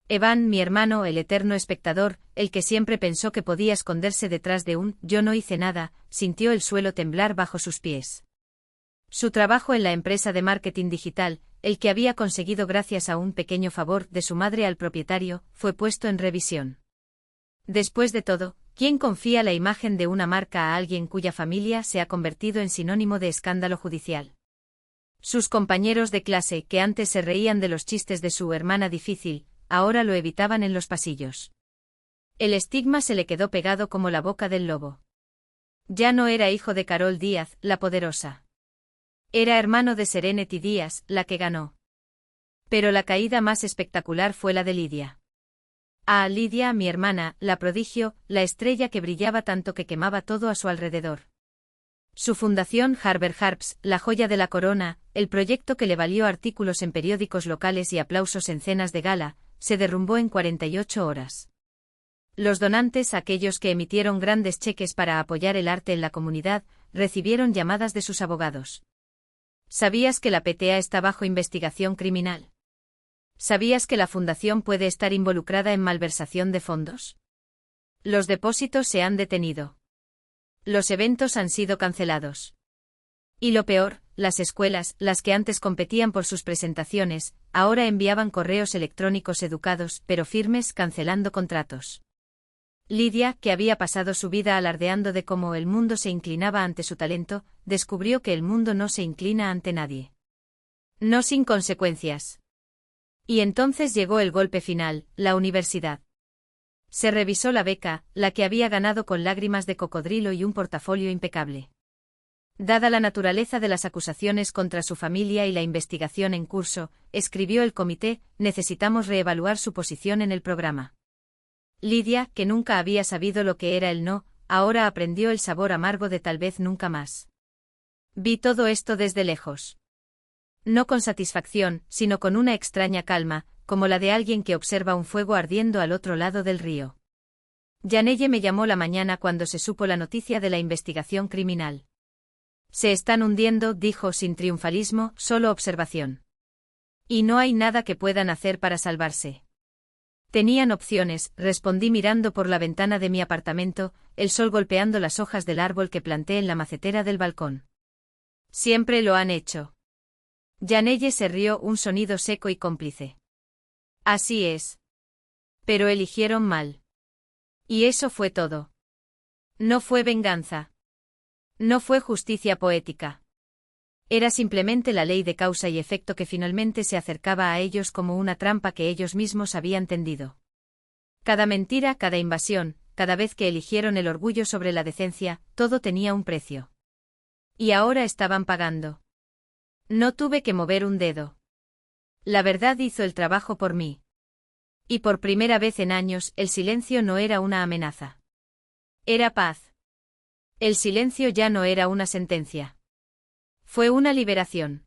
Evan, mi hermano, el eterno espectador, el que siempre pensó que podía esconderse detrás de un «yo no hice nada», sintió el suelo temblar bajo sus pies. Su trabajo en la empresa de marketing digital, el que había conseguido gracias a un pequeño favor de su madre al propietario, fue puesto en revisión. Después de todo, ¿quién confía la imagen de una marca a alguien cuya familia se ha convertido en sinónimo de escándalo judicial? Sus compañeros de clase, que antes se reían de los chistes de su hermana difícil, ahora lo evitaban en los pasillos. El estigma se le quedó pegado como la boca del lobo. Ya no era hijo de Carol Díaz, la poderosa. Era hermano de Serenity Díaz, la que ganó. Pero la caída más espectacular fue la de Lydia. Ah, Lydia, mi hermana, la prodigio, la estrella que brillaba tanto que quemaba todo a su alrededor. Su fundación Harvard Harps, la joya de la corona, el proyecto que le valió artículos en periódicos locales y aplausos en cenas de gala, se derrumbó en 48 horas. Los donantes, aquellos que emitieron grandes cheques para apoyar el arte en la comunidad, recibieron llamadas de sus abogados. ¿Sabías que la PTA está bajo investigación criminal? ¿Sabías que la fundación puede estar involucrada en malversación de fondos? Los depósitos se han detenido. Los eventos han sido cancelados. Y lo peor, las escuelas, las que antes competían por sus presentaciones, ahora enviaban correos electrónicos educados, pero firmes, cancelando contratos. Lidia, que había pasado su vida alardeando de cómo el mundo se inclinaba ante su talento, descubrió que el mundo no se inclina ante nadie. No sin consecuencias. Y entonces llegó el golpe final, la universidad. Se revisó la beca, la que había ganado con lágrimas de cocodrilo y un portafolio impecable. Dada la naturaleza de las acusaciones contra su familia y la investigación en curso, escribió el comité, necesitamos reevaluar su posición en el programa. Lidia, que nunca había sabido lo que era el no, ahora aprendió el sabor amargo de tal vez nunca más. Vi todo esto desde lejos. No con satisfacción, sino con una extraña calma, como la de alguien que observa un fuego ardiendo al otro lado del río. Janelle me llamó la mañana cuando se supo la noticia de la investigación criminal. Se están hundiendo, dijo sin triunfalismo, solo observación. Y no hay nada que puedan hacer para salvarse. Tenían opciones, respondí mirando por la ventana de mi apartamento, el sol golpeando las hojas del árbol que planté en la macetera del balcón. Siempre lo han hecho. Janelle se rió, un sonido seco y cómplice. Así es. Pero eligieron mal. Y eso fue todo. No fue venganza. No fue justicia poética. Era simplemente la ley de causa y efecto que finalmente se acercaba a ellos como una trampa que ellos mismos habían tendido. Cada mentira, cada invasión, cada vez que eligieron el orgullo sobre la decencia, todo tenía un precio. Y ahora estaban pagando. No tuve que mover un dedo. La verdad hizo el trabajo por mí. Y por primera vez en años, el silencio no era una amenaza. Era paz. El silencio ya no era una sentencia. Fue una liberación.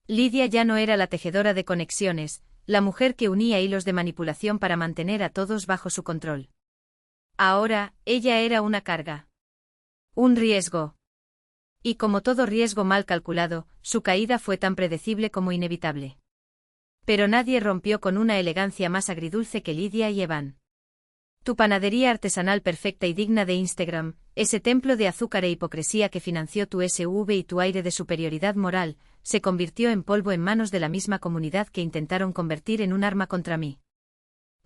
Lidia ya no era la tejedora de conexiones, la mujer que unía hilos de manipulación para mantener a todos bajo su control. Ahora, ella era una carga. Un riesgo. Y como todo riesgo mal calculado, su caída fue tan predecible como inevitable. Pero nadie rompió con una elegancia más agridulce que Lidia y Evan. Tu panadería artesanal perfecta y digna de Instagram, ese templo de azúcar e hipocresía que financió tu SV y tu aire de superioridad moral, se convirtió en polvo en manos de la misma comunidad que intentaron convertir en un arma contra mí.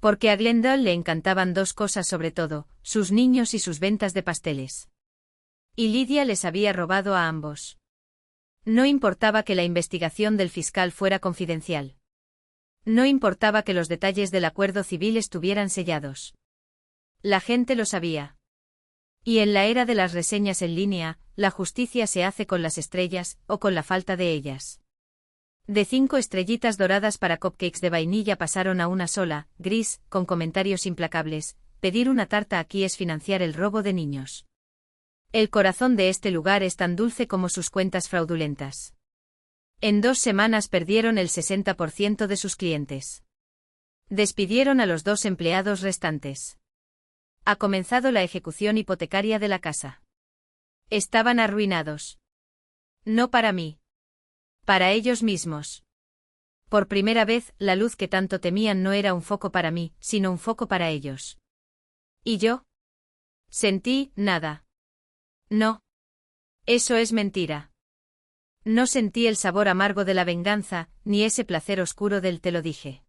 Porque a Glendale le encantaban dos cosas sobre todo, sus niños y sus ventas de pasteles. Y Lidia les había robado a ambos. No importaba que la investigación del fiscal fuera confidencial. No importaba que los detalles del acuerdo civil estuvieran sellados. La gente lo sabía. Y en la era de las reseñas en línea, la justicia se hace con las estrellas, o con la falta de ellas. De 5 estrellitas doradas para cupcakes de vainilla pasaron a una sola, gris, con comentarios implacables, pedir una tarta aquí es financiar el robo de niños. El corazón de este lugar es tan dulce como sus cuentas fraudulentas. En 2 semanas perdieron el 60% de sus clientes. Despidieron a los 2 empleados restantes. Ha comenzado la ejecución hipotecaria de la casa. Estaban arruinados. No para mí. Para ellos mismos. Por primera vez, la luz que tanto temían no era un foco para mí, sino un foco para ellos. ¿Y yo? Sentí nada. No. Eso es mentira. No sentí el sabor amargo de la venganza, ni ese placer oscuro del te lo dije.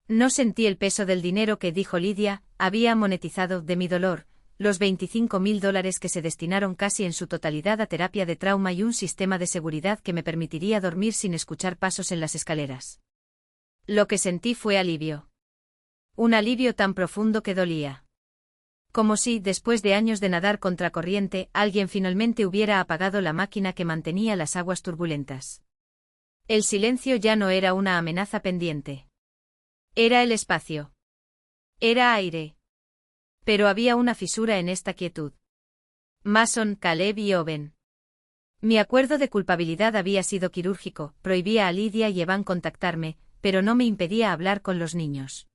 No sentí el peso del dinero que, dijo Lidia, había monetizado de mi dolor, los $25.000 que se destinaron casi en su totalidad a terapia de trauma y un sistema de seguridad que me permitiría dormir sin escuchar pasos en las escaleras. Lo que sentí fue alivio. Un alivio tan profundo que dolía. Como si, después de años de nadar contracorriente, alguien finalmente hubiera apagado la máquina que mantenía las aguas turbulentas. El silencio ya no era una amenaza pendiente. Era el espacio. Era aire. Pero había una fisura en esta quietud. Mason, Caleb y Owen. Mi acuerdo de culpabilidad había sido quirúrgico, prohibía a Lidia y Evan contactarme, pero no me impedía hablar con los niños.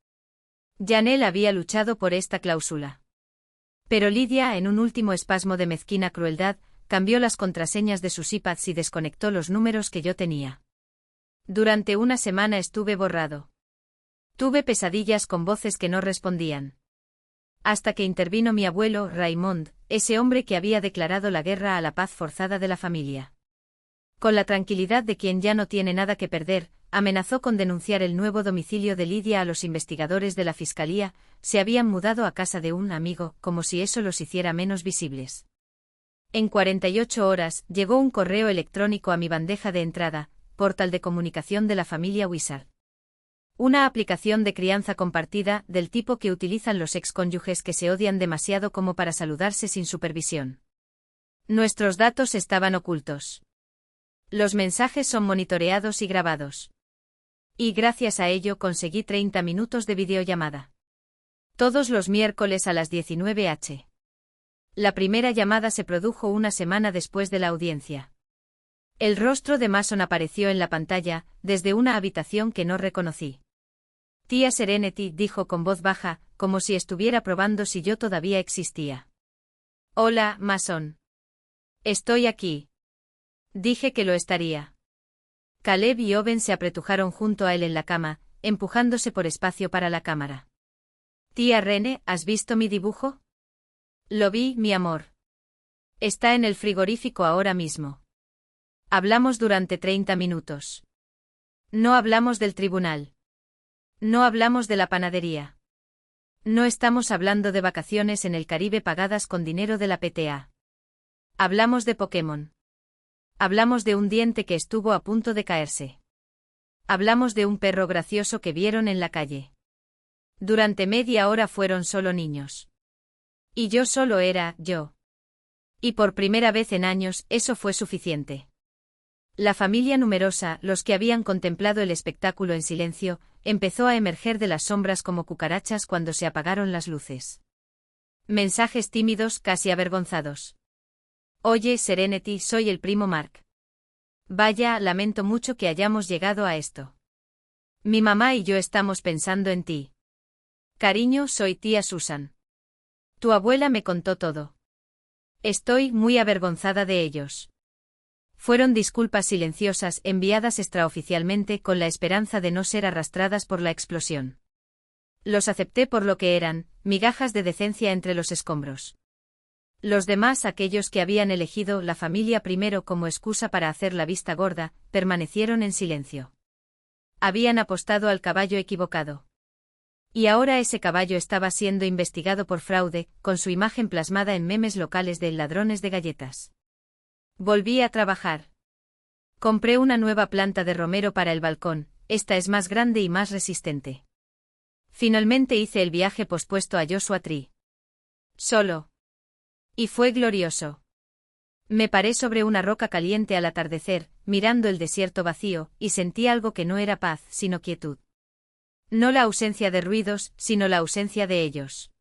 Janelle había luchado por esta cláusula. Pero Lidia, en un último espasmo de mezquina crueldad, cambió las contraseñas de sus iPads y desconectó los números que yo tenía. Durante una semana estuve borrado. Tuve pesadillas con voces que no respondían. Hasta que intervino mi abuelo, Raymond, ese hombre que había declarado la guerra a la paz forzada de la familia. Con la tranquilidad de quien ya no tiene nada que perder, amenazó con denunciar el nuevo domicilio de Lidia a los investigadores de la fiscalía. Se habían mudado a casa de un amigo, como si eso los hiciera menos visibles. En 48 horas, llegó un correo electrónico a mi bandeja de entrada, portal de comunicación de la familia Wizard. Una aplicación de crianza compartida, del tipo que utilizan los excónyuges que se odian demasiado como para saludarse sin supervisión. Nuestros datos estaban ocultos. Los mensajes son monitoreados y grabados. Y gracias a ello conseguí 30 minutos de videollamada. Todos los miércoles a las 19 h. La primera llamada se produjo una semana después de la audiencia. El rostro de Mason apareció en la pantalla, desde una habitación que no reconocí. Tía Serenity, dijo con voz baja, como si estuviera probando si yo todavía existía. Hola, Mason. Estoy aquí. Dije que lo estaría. Caleb y Owen se apretujaron junto a él en la cama, empujándose por espacio para la cámara. Tía Rene, ¿has visto mi dibujo? Lo vi, mi amor. Está en el frigorífico ahora mismo. Hablamos durante 30 minutos. No hablamos del tribunal. No hablamos de la panadería. No estamos hablando de vacaciones en el Caribe pagadas con dinero de la PTA. Hablamos de Pokémon. Hablamos de un diente que estuvo a punto de caerse. Hablamos de un perro gracioso que vieron en la calle. Durante media hora fueron solo niños. Y yo solo era yo. Y por primera vez en años, eso fue suficiente. La familia numerosa, los que habían contemplado el espectáculo en silencio, empezó a emerger de las sombras como cucarachas cuando se apagaron las luces. Mensajes tímidos, casi avergonzados. Oye, Serenity, soy el primo Mark. Vaya, lamento mucho que hayamos llegado a esto. Mi mamá y yo estamos pensando en ti. Cariño, soy tía Susan. Tu abuela me contó todo. Estoy muy avergonzada de ellos. Fueron disculpas silenciosas enviadas extraoficialmente con la esperanza de no ser arrastradas por la explosión. Los acepté por lo que eran, migajas de decencia entre los escombros. Los demás, aquellos que habían elegido la familia primero como excusa para hacer la vista gorda, permanecieron en silencio. Habían apostado al caballo equivocado. Y ahora ese caballo estaba siendo investigado por fraude, con su imagen plasmada en memes locales de ladrones de galletas. Volví a trabajar. Compré una nueva planta de romero para el balcón, esta es más grande y más resistente. Finalmente hice el viaje pospuesto a Joshua Tree. Solo. Y fue glorioso. Me paré sobre una roca caliente al atardecer, mirando el desierto vacío, y sentí algo que no era paz, sino quietud. No la ausencia de ruidos, sino la ausencia de ellos.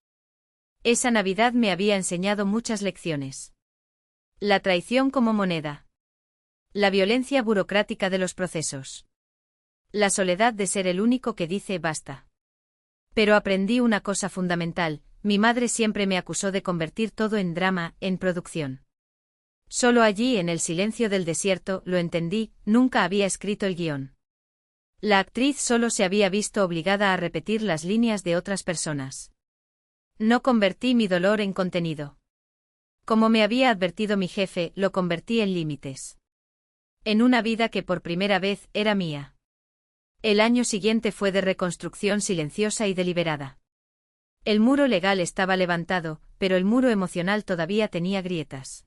Esa Navidad me había enseñado muchas lecciones. La traición como moneda. La violencia burocrática de los procesos. La soledad de ser el único que dice basta. Pero aprendí una cosa fundamental, mi madre siempre me acusó de convertir todo en drama, en producción. Solo allí en el silencio del desierto lo entendí, nunca había escrito el guión. La actriz solo se había visto obligada a repetir las líneas de otras personas. No convertí mi dolor en contenido. Como me había advertido mi jefe, lo convertí en límites. En una vida que por primera vez era mía. El año siguiente fue de reconstrucción silenciosa y deliberada. El muro legal estaba levantado, pero el muro emocional todavía tenía grietas.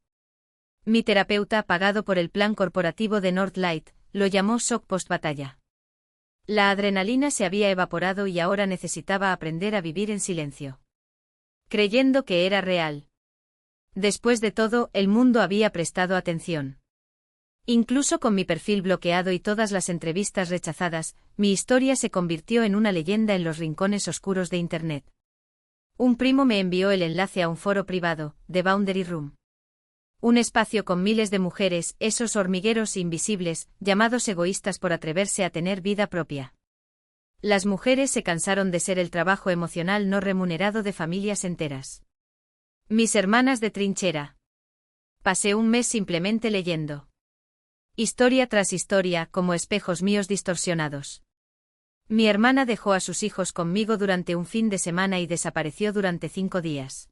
Mi terapeuta, pagado por el plan corporativo de Northlight, lo llamó shock post-batalla. La adrenalina se había evaporado y ahora necesitaba aprender a vivir en silencio. Creyendo que era real. Después de todo, el mundo había prestado atención. Incluso con mi perfil bloqueado y todas las entrevistas rechazadas, mi historia se convirtió en una leyenda en los rincones oscuros de Internet. Un primo me envió el enlace a un foro privado, The Boundary Room. Un espacio con miles de mujeres, esos hormigueros invisibles, llamados egoístas por atreverse a tener vida propia. Las mujeres se cansaron de ser el trabajo emocional no remunerado de familias enteras. Mis hermanas de trinchera. Pasé un mes simplemente leyendo. Historia tras historia, como espejos míos distorsionados. Mi hermana dejó a sus hijos conmigo durante un fin de semana y desapareció durante 5 días.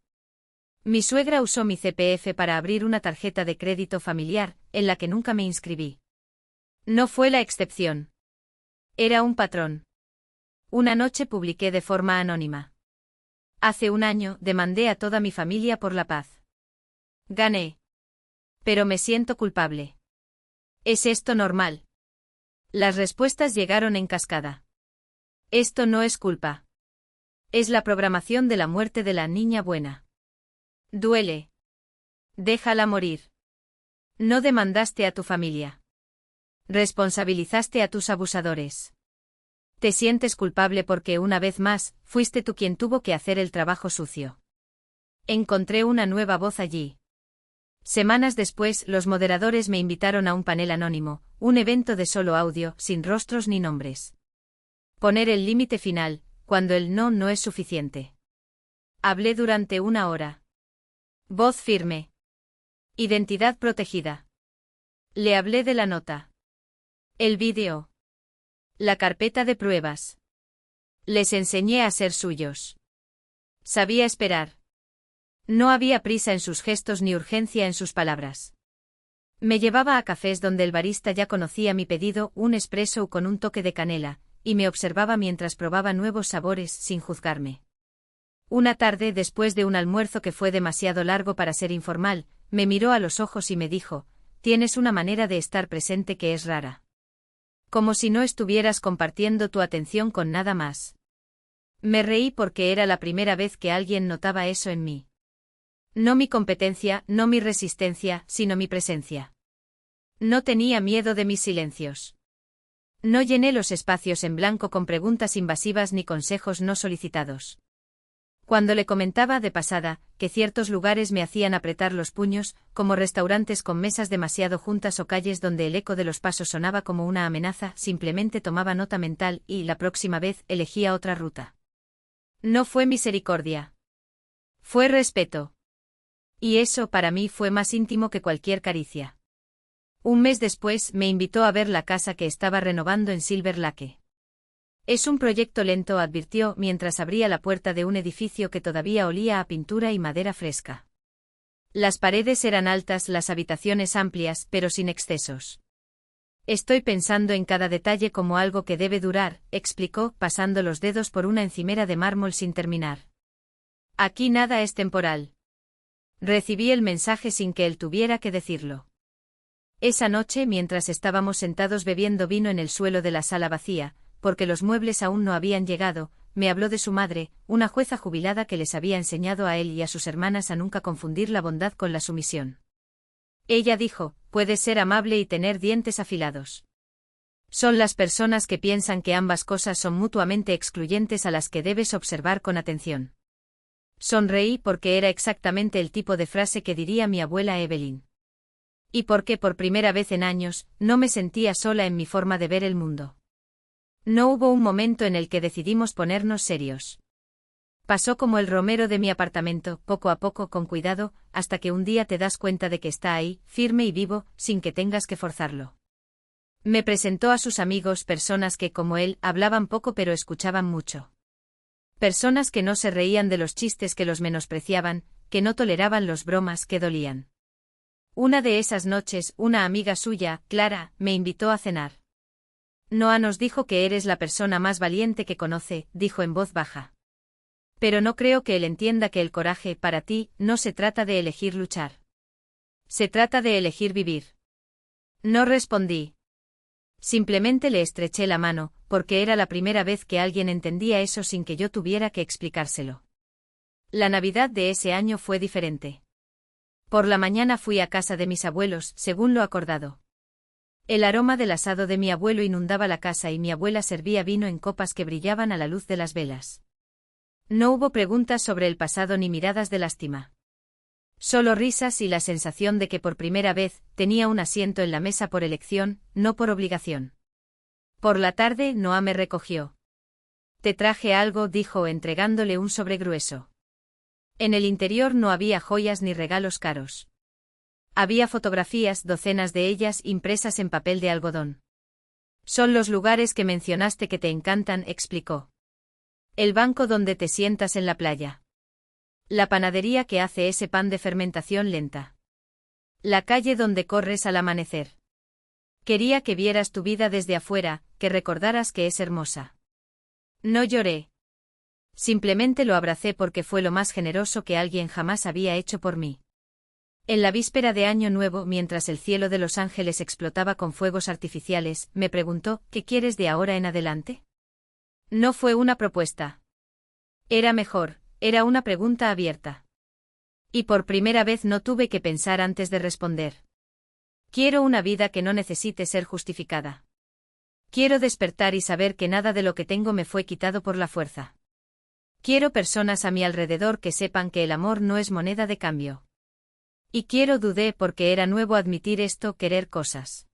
Mi suegra usó mi CPF para abrir una tarjeta de crédito familiar, en la que nunca me inscribí. No fue la excepción. Era un patrón. Una noche publiqué de forma anónima. Hace un año, demandé a toda mi familia por la paz. Gané. Pero me siento culpable. ¿Es esto normal? Las respuestas llegaron en cascada. Esto no es culpa. Es la programación de la muerte de la niña buena. Duele. Déjala morir. No demandaste a tu familia. Responsabilizaste a tus abusadores. Te sientes culpable porque una vez más, fuiste tú quien tuvo que hacer el trabajo sucio. Encontré una nueva voz allí. Semanas después, los moderadores me invitaron a un panel anónimo, un evento de solo audio, sin rostros ni nombres. Poner el límite final, cuando el no es suficiente. Hablé durante 1 hora. Voz firme. Identidad protegida. Le hablé de la nota. El vídeo. La carpeta de pruebas. Les enseñé a ser suyos. Sabía esperar. No había prisa en sus gestos ni urgencia en sus palabras. Me llevaba a cafés donde el barista ya conocía mi pedido, un espresso con un toque de canela, y me observaba mientras probaba nuevos sabores sin juzgarme. Una tarde, después de un almuerzo que fue demasiado largo para ser informal, me miró a los ojos y me dijo: «Tienes una manera de estar presente que es rara. Como si no estuvieras compartiendo tu atención con nada más». Me reí porque era la primera vez que alguien notaba eso en mí. No mi competencia, no mi resistencia, sino mi presencia. No tenía miedo de mis silencios. No llené los espacios en blanco con preguntas invasivas ni consejos no solicitados. Cuando le comentaba de pasada que ciertos lugares me hacían apretar los puños, como restaurantes con mesas demasiado juntas o calles donde el eco de los pasos sonaba como una amenaza, simplemente tomaba nota mental y, la próxima vez, elegía otra ruta. No fue misericordia. Fue respeto. Y eso para mí fue más íntimo que cualquier caricia. Un mes después me invitó a ver la casa que estaba renovando en Silver Lake. Es un proyecto lento, advirtió mientras abría la puerta de un edificio que todavía olía a pintura y madera fresca. Las paredes eran altas, las habitaciones amplias, pero sin excesos. Estoy pensando en cada detalle como algo que debe durar, explicó, pasando los dedos por una encimera de mármol sin terminar. Aquí nada es temporal. Recibí el mensaje sin que él tuviera que decirlo. Esa noche, mientras estábamos sentados bebiendo vino en el suelo de la sala vacía, porque los muebles aún no habían llegado, me habló de su madre, una jueza jubilada que les había enseñado a él y a sus hermanas a nunca confundir la bondad con la sumisión. Ella dijo: «Puedes ser amable y tener dientes afilados. Son las personas que piensan que ambas cosas son mutuamente excluyentes a las que debes observar con atención». Sonreí porque era exactamente el tipo de frase que diría mi abuela Evelyn. Y porque por primera vez en años, no me sentía sola en mi forma de ver el mundo. No hubo un momento en el que decidimos ponernos serios. Pasó como el romero de mi apartamento, poco a poco, con cuidado, hasta que un día te das cuenta de que está ahí, firme y vivo, sin que tengas que forzarlo. Me presentó a sus amigos, personas que, como él, hablaban poco pero escuchaban mucho. Personas que no se reían de los chistes que los menospreciaban, que no toleraban los bromas que dolían. Una de esas noches, una amiga suya, Clara, me invitó a cenar. «Noah nos dijo que eres la persona más valiente que conoce», dijo en voz baja. «Pero no creo que él entienda que el coraje, para ti, no se trata de elegir luchar. Se trata de elegir vivir». No respondí. Simplemente le estreché la mano, porque era la primera vez que alguien entendía eso sin que yo tuviera que explicárselo. La Navidad de ese año fue diferente. Por la mañana fui a casa de mis abuelos, según lo acordado. El aroma del asado de mi abuelo inundaba la casa y mi abuela servía vino en copas que brillaban a la luz de las velas. No hubo preguntas sobre el pasado ni miradas de lástima. Solo risas y la sensación de que por primera vez tenía un asiento en la mesa por elección, no por obligación. Por la tarde, Noah me recogió. Te traje algo, dijo entregándole un sobre grueso. En el interior no había joyas ni regalos caros. Había fotografías, docenas de ellas impresas en papel de algodón. Son los lugares que mencionaste que te encantan, explicó. El banco donde te sientas en la playa. La panadería que hace ese pan de fermentación lenta. La calle donde corres al amanecer. Quería que vieras tu vida desde afuera, que recordaras que es hermosa. No lloré. Simplemente lo abracé porque fue lo más generoso que alguien jamás había hecho por mí. En la víspera de Año Nuevo, mientras el cielo de Los Ángeles explotaba con fuegos artificiales, me preguntó, ¿qué quieres de ahora en adelante? No fue una propuesta. Era mejor, era una pregunta abierta. Y por primera vez no tuve que pensar antes de responder. Quiero una vida que no necesite ser justificada. Quiero despertar y saber que nada de lo que tengo me fue quitado por la fuerza. Quiero personas a mi alrededor que sepan que el amor no es moneda de cambio. Y dudé porque era nuevo admitir esto, querer cosas.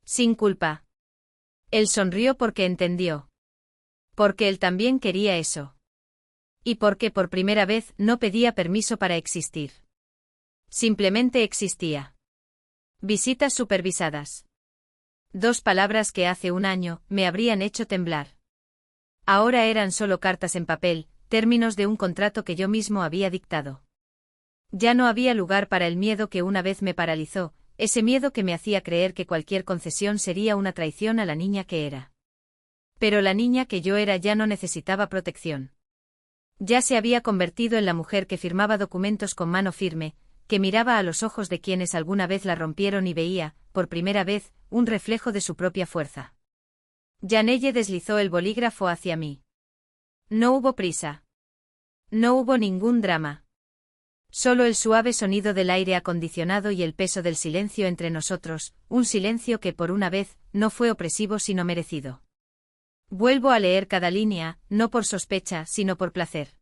Sin culpa. Él sonrió porque entendió. Porque él también quería eso. Y porque por primera vez no pedía permiso para existir. Simplemente existía. Visitas supervisadas. 2 palabras que hace un año me habrían hecho temblar. Ahora eran solo cartas en papel, términos de un contrato que yo mismo había dictado. Ya no había lugar para el miedo que una vez me paralizó, ese miedo que me hacía creer que cualquier concesión sería una traición a la niña que era. Pero la niña que yo era ya no necesitaba protección. Ya se había convertido en la mujer que firmaba documentos con mano firme, que miraba a los ojos de quienes alguna vez la rompieron y veía, por primera vez, un reflejo de su propia fuerza. Janelle deslizó el bolígrafo hacia mí. No hubo prisa. No hubo ningún drama. Solo el suave sonido del aire acondicionado y el peso del silencio entre nosotros, un silencio que por una vez, no fue opresivo sino merecido. Vuelvo a leer cada línea, no por sospecha, sino por placer.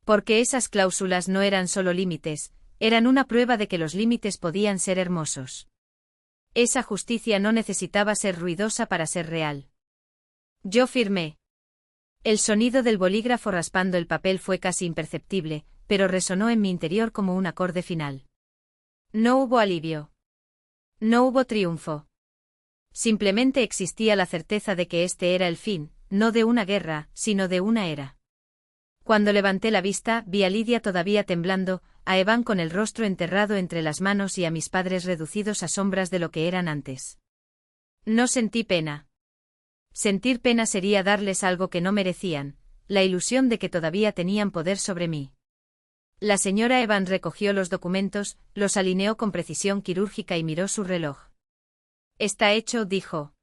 Porque esas cláusulas no eran solo límites, eran una prueba de que los límites podían ser hermosos. Esa justicia no necesitaba ser ruidosa para ser real. Yo firmé. El sonido del bolígrafo raspando el papel fue casi imperceptible, pero resonó en mi interior como un acorde final. No hubo alivio. No hubo triunfo. Simplemente existía la certeza de que este era el fin, no de una guerra, sino de una era. Cuando levanté la vista, vi a Lidia todavía temblando, a Evan con el rostro enterrado entre las manos y a mis padres reducidos a sombras de lo que eran antes. No sentí pena. Sentir pena sería darles algo que no merecían, la ilusión de que todavía tenían poder sobre mí. La señora Evan recogió los documentos, los alineó con precisión quirúrgica y miró su reloj. Está hecho, dijo.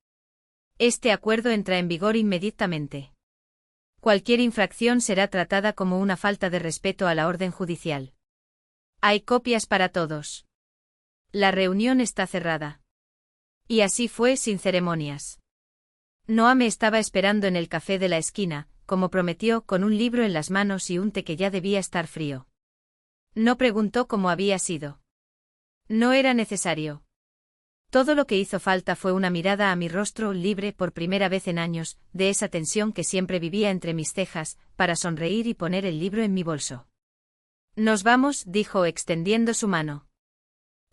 Este acuerdo entra en vigor inmediatamente. Cualquier infracción será tratada como una falta de respeto a la orden judicial. Hay copias para todos. La reunión está cerrada. Y así fue sin ceremonias. Noah me estaba esperando en el café de la esquina, como prometió, con un libro en las manos y un té que ya debía estar frío. No preguntó cómo había sido. No era necesario. Todo lo que hizo falta fue una mirada a mi rostro libre por primera vez en años, de esa tensión que siempre vivía entre mis cejas, para sonreír y poner el libro en mi bolso. Nos vamos, dijo extendiendo su mano.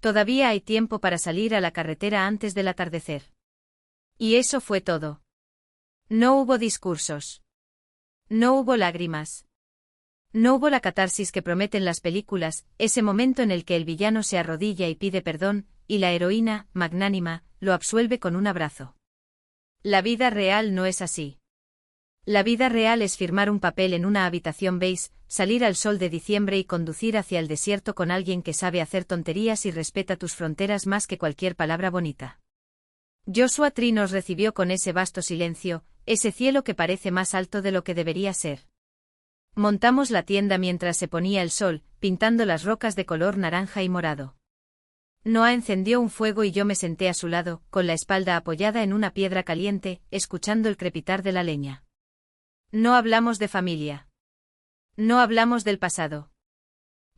Todavía hay tiempo para salir a la carretera antes del atardecer. Y eso fue todo. No hubo discursos. No hubo lágrimas. No hubo la catarsis que prometen las películas, ese momento en el que el villano se arrodilla y pide perdón, y la heroína, magnánima, lo absuelve con un abrazo. La vida real no es así. La vida real es firmar un papel en una habitación beige, salir al sol de diciembre y conducir hacia el desierto con alguien que sabe hacer tonterías y respeta tus fronteras más que cualquier palabra bonita. Joshua Tree nos recibió con ese vasto silencio, ese cielo que parece más alto de lo que debería ser. Montamos la tienda mientras se ponía el sol, pintando las rocas de color naranja y morado. Noah encendió un fuego y yo me senté a su lado, con la espalda apoyada en una piedra caliente, escuchando el crepitar de la leña. No hablamos de familia. No hablamos del pasado.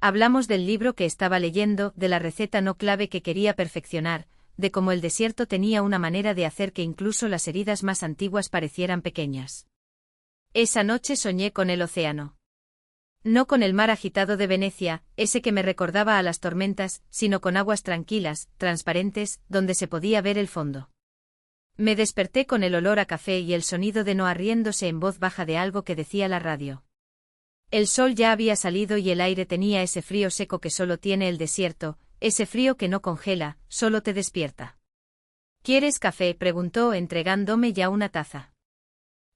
Hablamos del libro que estaba leyendo, de la receta no clave que quería perfeccionar, de cómo el desierto tenía una manera de hacer que incluso las heridas más antiguas parecieran pequeñas. Esa noche soñé con el océano. No con el mar agitado de Venecia, ese que me recordaba a las tormentas, sino con aguas tranquilas, transparentes, donde se podía ver el fondo. Me desperté con el olor a café y el sonido de Noah riéndose en voz baja de algo que decía la radio. El sol ya había salido y el aire tenía ese frío seco que solo tiene el desierto, ese frío que no congela, solo te despierta. ¿Quieres café?, preguntó entregándome ya una taza.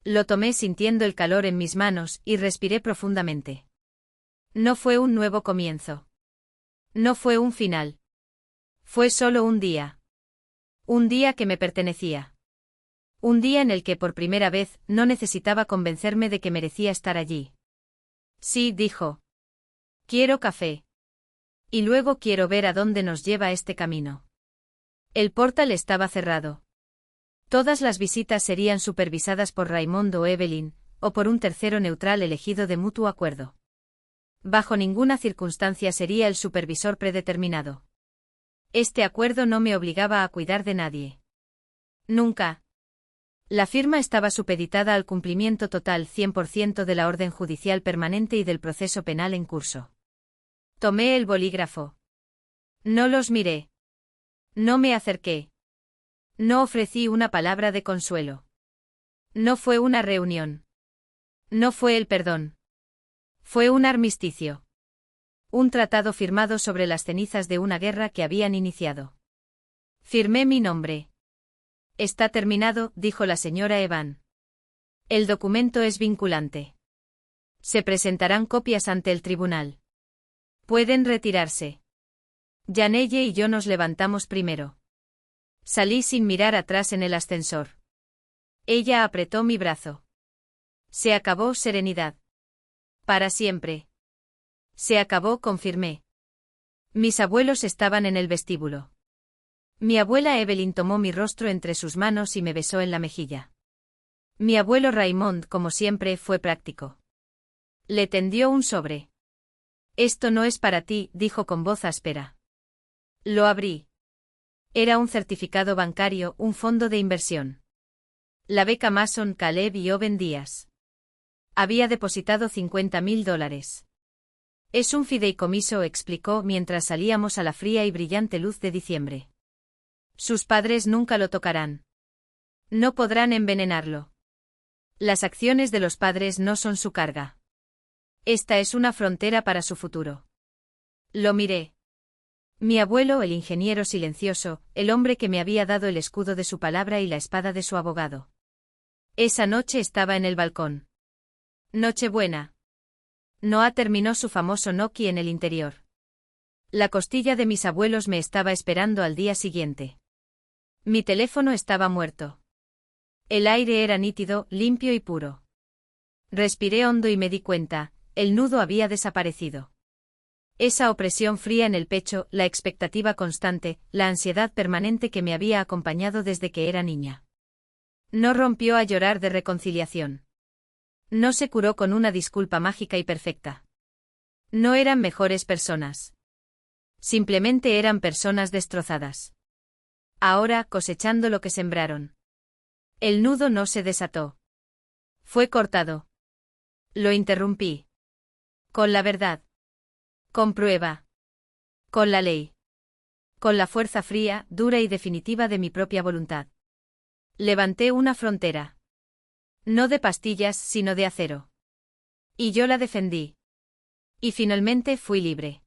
Lo tomé sintiendo el calor en mis manos y respiré profundamente. No fue un nuevo comienzo. No fue un final. Fue solo un día. Un día que me pertenecía. Un día en el que por primera vez no necesitaba convencerme de que merecía estar allí. Sí, dijo. Quiero café. Y luego quiero ver a dónde nos lleva este camino. El portal estaba cerrado. Todas las visitas serían supervisadas por Raymond o Evelyn, o por un tercero neutral elegido de mutuo acuerdo. Bajo ninguna circunstancia sería el supervisor predeterminado. Este acuerdo no me obligaba a cuidar de nadie. Nunca. La firma estaba supeditada al cumplimiento total 100% de la orden judicial permanente y del proceso penal en curso. Tomé el bolígrafo. No los miré. No me acerqué. No ofrecí una palabra de consuelo. No fue una reunión. No fue el perdón. Fue un armisticio. Un tratado firmado sobre las cenizas de una guerra que habían iniciado. Firmé mi nombre. Está terminado, dijo la señora Evan. El documento es vinculante. Se presentarán copias ante el tribunal. Pueden retirarse. Janelle y yo nos levantamos primero. Salí sin mirar atrás en el ascensor. Ella apretó mi brazo. Se acabó, serenidad. Para siempre. Se acabó, confirmé. Mis abuelos estaban en el vestíbulo. Mi abuela Evelyn tomó mi rostro entre sus manos y me besó en la mejilla. Mi abuelo Raymond, como siempre, fue práctico. Le tendió un sobre. Esto no es para ti, dijo con voz áspera. Lo abrí. Era un certificado bancario, un fondo de inversión. La beca Mason, Caleb y Owen Díaz. Había depositado $50.000. Es un fideicomiso, explicó mientras salíamos a la fría y brillante luz de diciembre. Sus padres nunca lo tocarán. No podrán envenenarlo. Las acciones de los padres no son su carga. Esta es una frontera para su futuro. Lo miré. Mi abuelo, el ingeniero silencioso, el hombre que me había dado el escudo de su palabra y la espada de su abogado. Esa noche estaba en el balcón. Nochebuena. Noah terminó su famoso Nokia en el interior. La costilla de mis abuelos me estaba esperando al día siguiente. Mi teléfono estaba muerto. El aire era nítido, limpio y puro. Respiré hondo y me di cuenta, el nudo había desaparecido. Esa opresión fría en el pecho, la expectativa constante, la ansiedad permanente que me había acompañado desde que era niña. No rompió a llorar de reconciliación. No se curó con una disculpa mágica y perfecta. No eran mejores personas. Simplemente eran personas destrozadas. Ahora, cosechando lo que sembraron. El nudo no se desató. Fue cortado. Lo interrumpí. Con la verdad. Con prueba. Con la ley. Con la fuerza fría, dura y definitiva de mi propia voluntad. Levanté una frontera. No de pastillas, sino de acero. Y yo la defendí. Y finalmente fui libre.